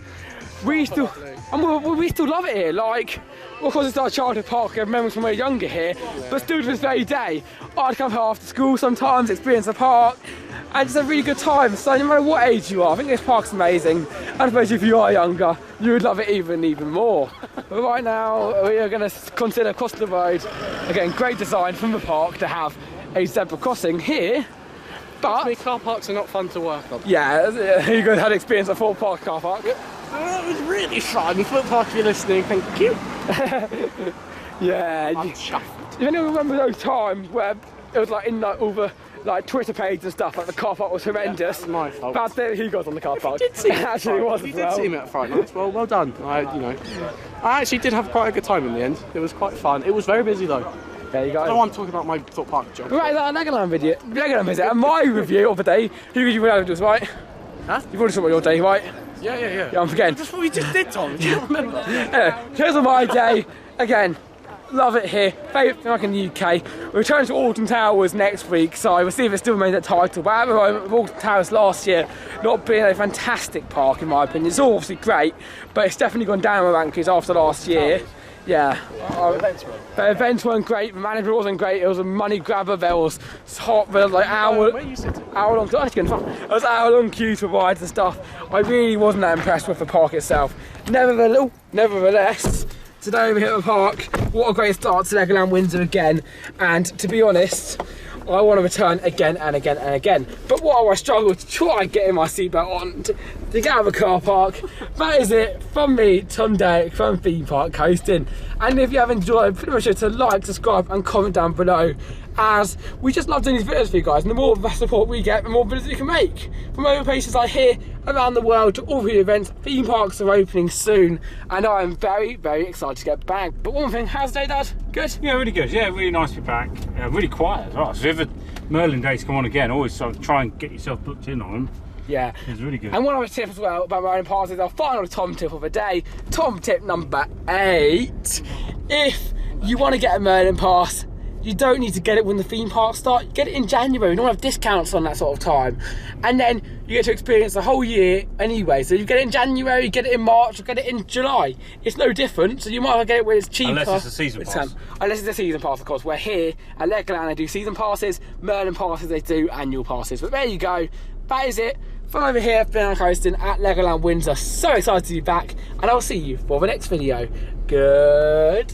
S1: we still love it here. Like, of course it's our childhood park, I have memories from when we were younger here, but still to this very day, I'd come here after school sometimes, experience the park, and it's a really good time. So no matter what age you are, I think this park's amazing, and especially if you are younger, you would love it even more. But right now, we are going to consider across the road, again, great design from the park to have a zebra crossing here. But
S2: car parks are not fun to work on.
S1: Yeah, you guys had experience at Fort Park car park.
S2: It was really fun. Fort Park, if you're listening, thank you.
S1: Yeah.
S2: I'm chuffed.
S1: If anyone remember those times where it was like in like all the like Twitter pages and stuff, like the car park was horrendous.
S2: That's my fault.
S1: Bad day he got on the car park.
S2: You did see it.
S1: Actually, was
S2: you did see me at Friday nights. Well done. I actually did have quite a good time in the end. It was quite fun. It was very busy though.
S1: There you go.
S2: I don't want to talk about my Thought Park job.
S1: Right, that Legoland visit, and my review of the day. Who did you want to do, right?
S2: Huh?
S1: You've already talked about your day, right?
S2: Yeah,
S1: I'm forgetting.
S2: That's what we just did, Tom. Do you not remember?
S1: Yeah, here's my day. Again, love it here. Favourite thing like in the UK. We're returning to Alton Towers next week, so we'll see if it still remains that title. But at the moment, Alton Towers last year not being a fantastic park in my opinion. It's all obviously great, but it's definitely gone down the rankings after last year. Yeah, the events weren't great, the management wasn't great, it was a money grabber, there was hot, there was like hour long queues for rides and stuff. I really wasn't that impressed with the park itself. Nevertheless, today over here at the park, what a great start to Legoland Windsor again, and to be honest, I want to return again and again and again. But while I struggle to try getting my seatbelt on to get out of the car park, that is it from me, Tom Derrick from Theme Park Coastin. And if you have enjoyed, pretty much sure to like, subscribe and comment down below, as we just love doing these videos for you guys, and the more support we get, the more videos we can make. From over places like here, around the world, to all the events, theme parks are opening soon, and I am very, very excited to get back. But one thing, how's the day, Dad? Good?
S8: Yeah, really good. Yeah, really nice to be back. Really quiet as well. So if the Merlin days come on again, always sort of try and get yourself booked in on them.
S1: Yeah,
S8: it's really good.
S1: And one other tip as well about Merlin passes, our final Tom tip of the day. Tom tip number 8. If you want to get a Merlin pass, you don't need to get it when the theme parks start. Get it in January. You don't have discounts on that sort of time, and then you get to experience the whole year anyway. So you get it in January, you get it in March, or get it in July. It's no different. So you might as well get it when it's cheaper.
S8: Unless it's a season pass.
S1: Unless it's a season pass, of course. We're here at Legoland. They do season passes. Merlin passes, they do annual passes. But there you go. That is it from over here at Coastin at Legoland Windsor. So excited to be back, and I'll see you for the next video. Goodbye.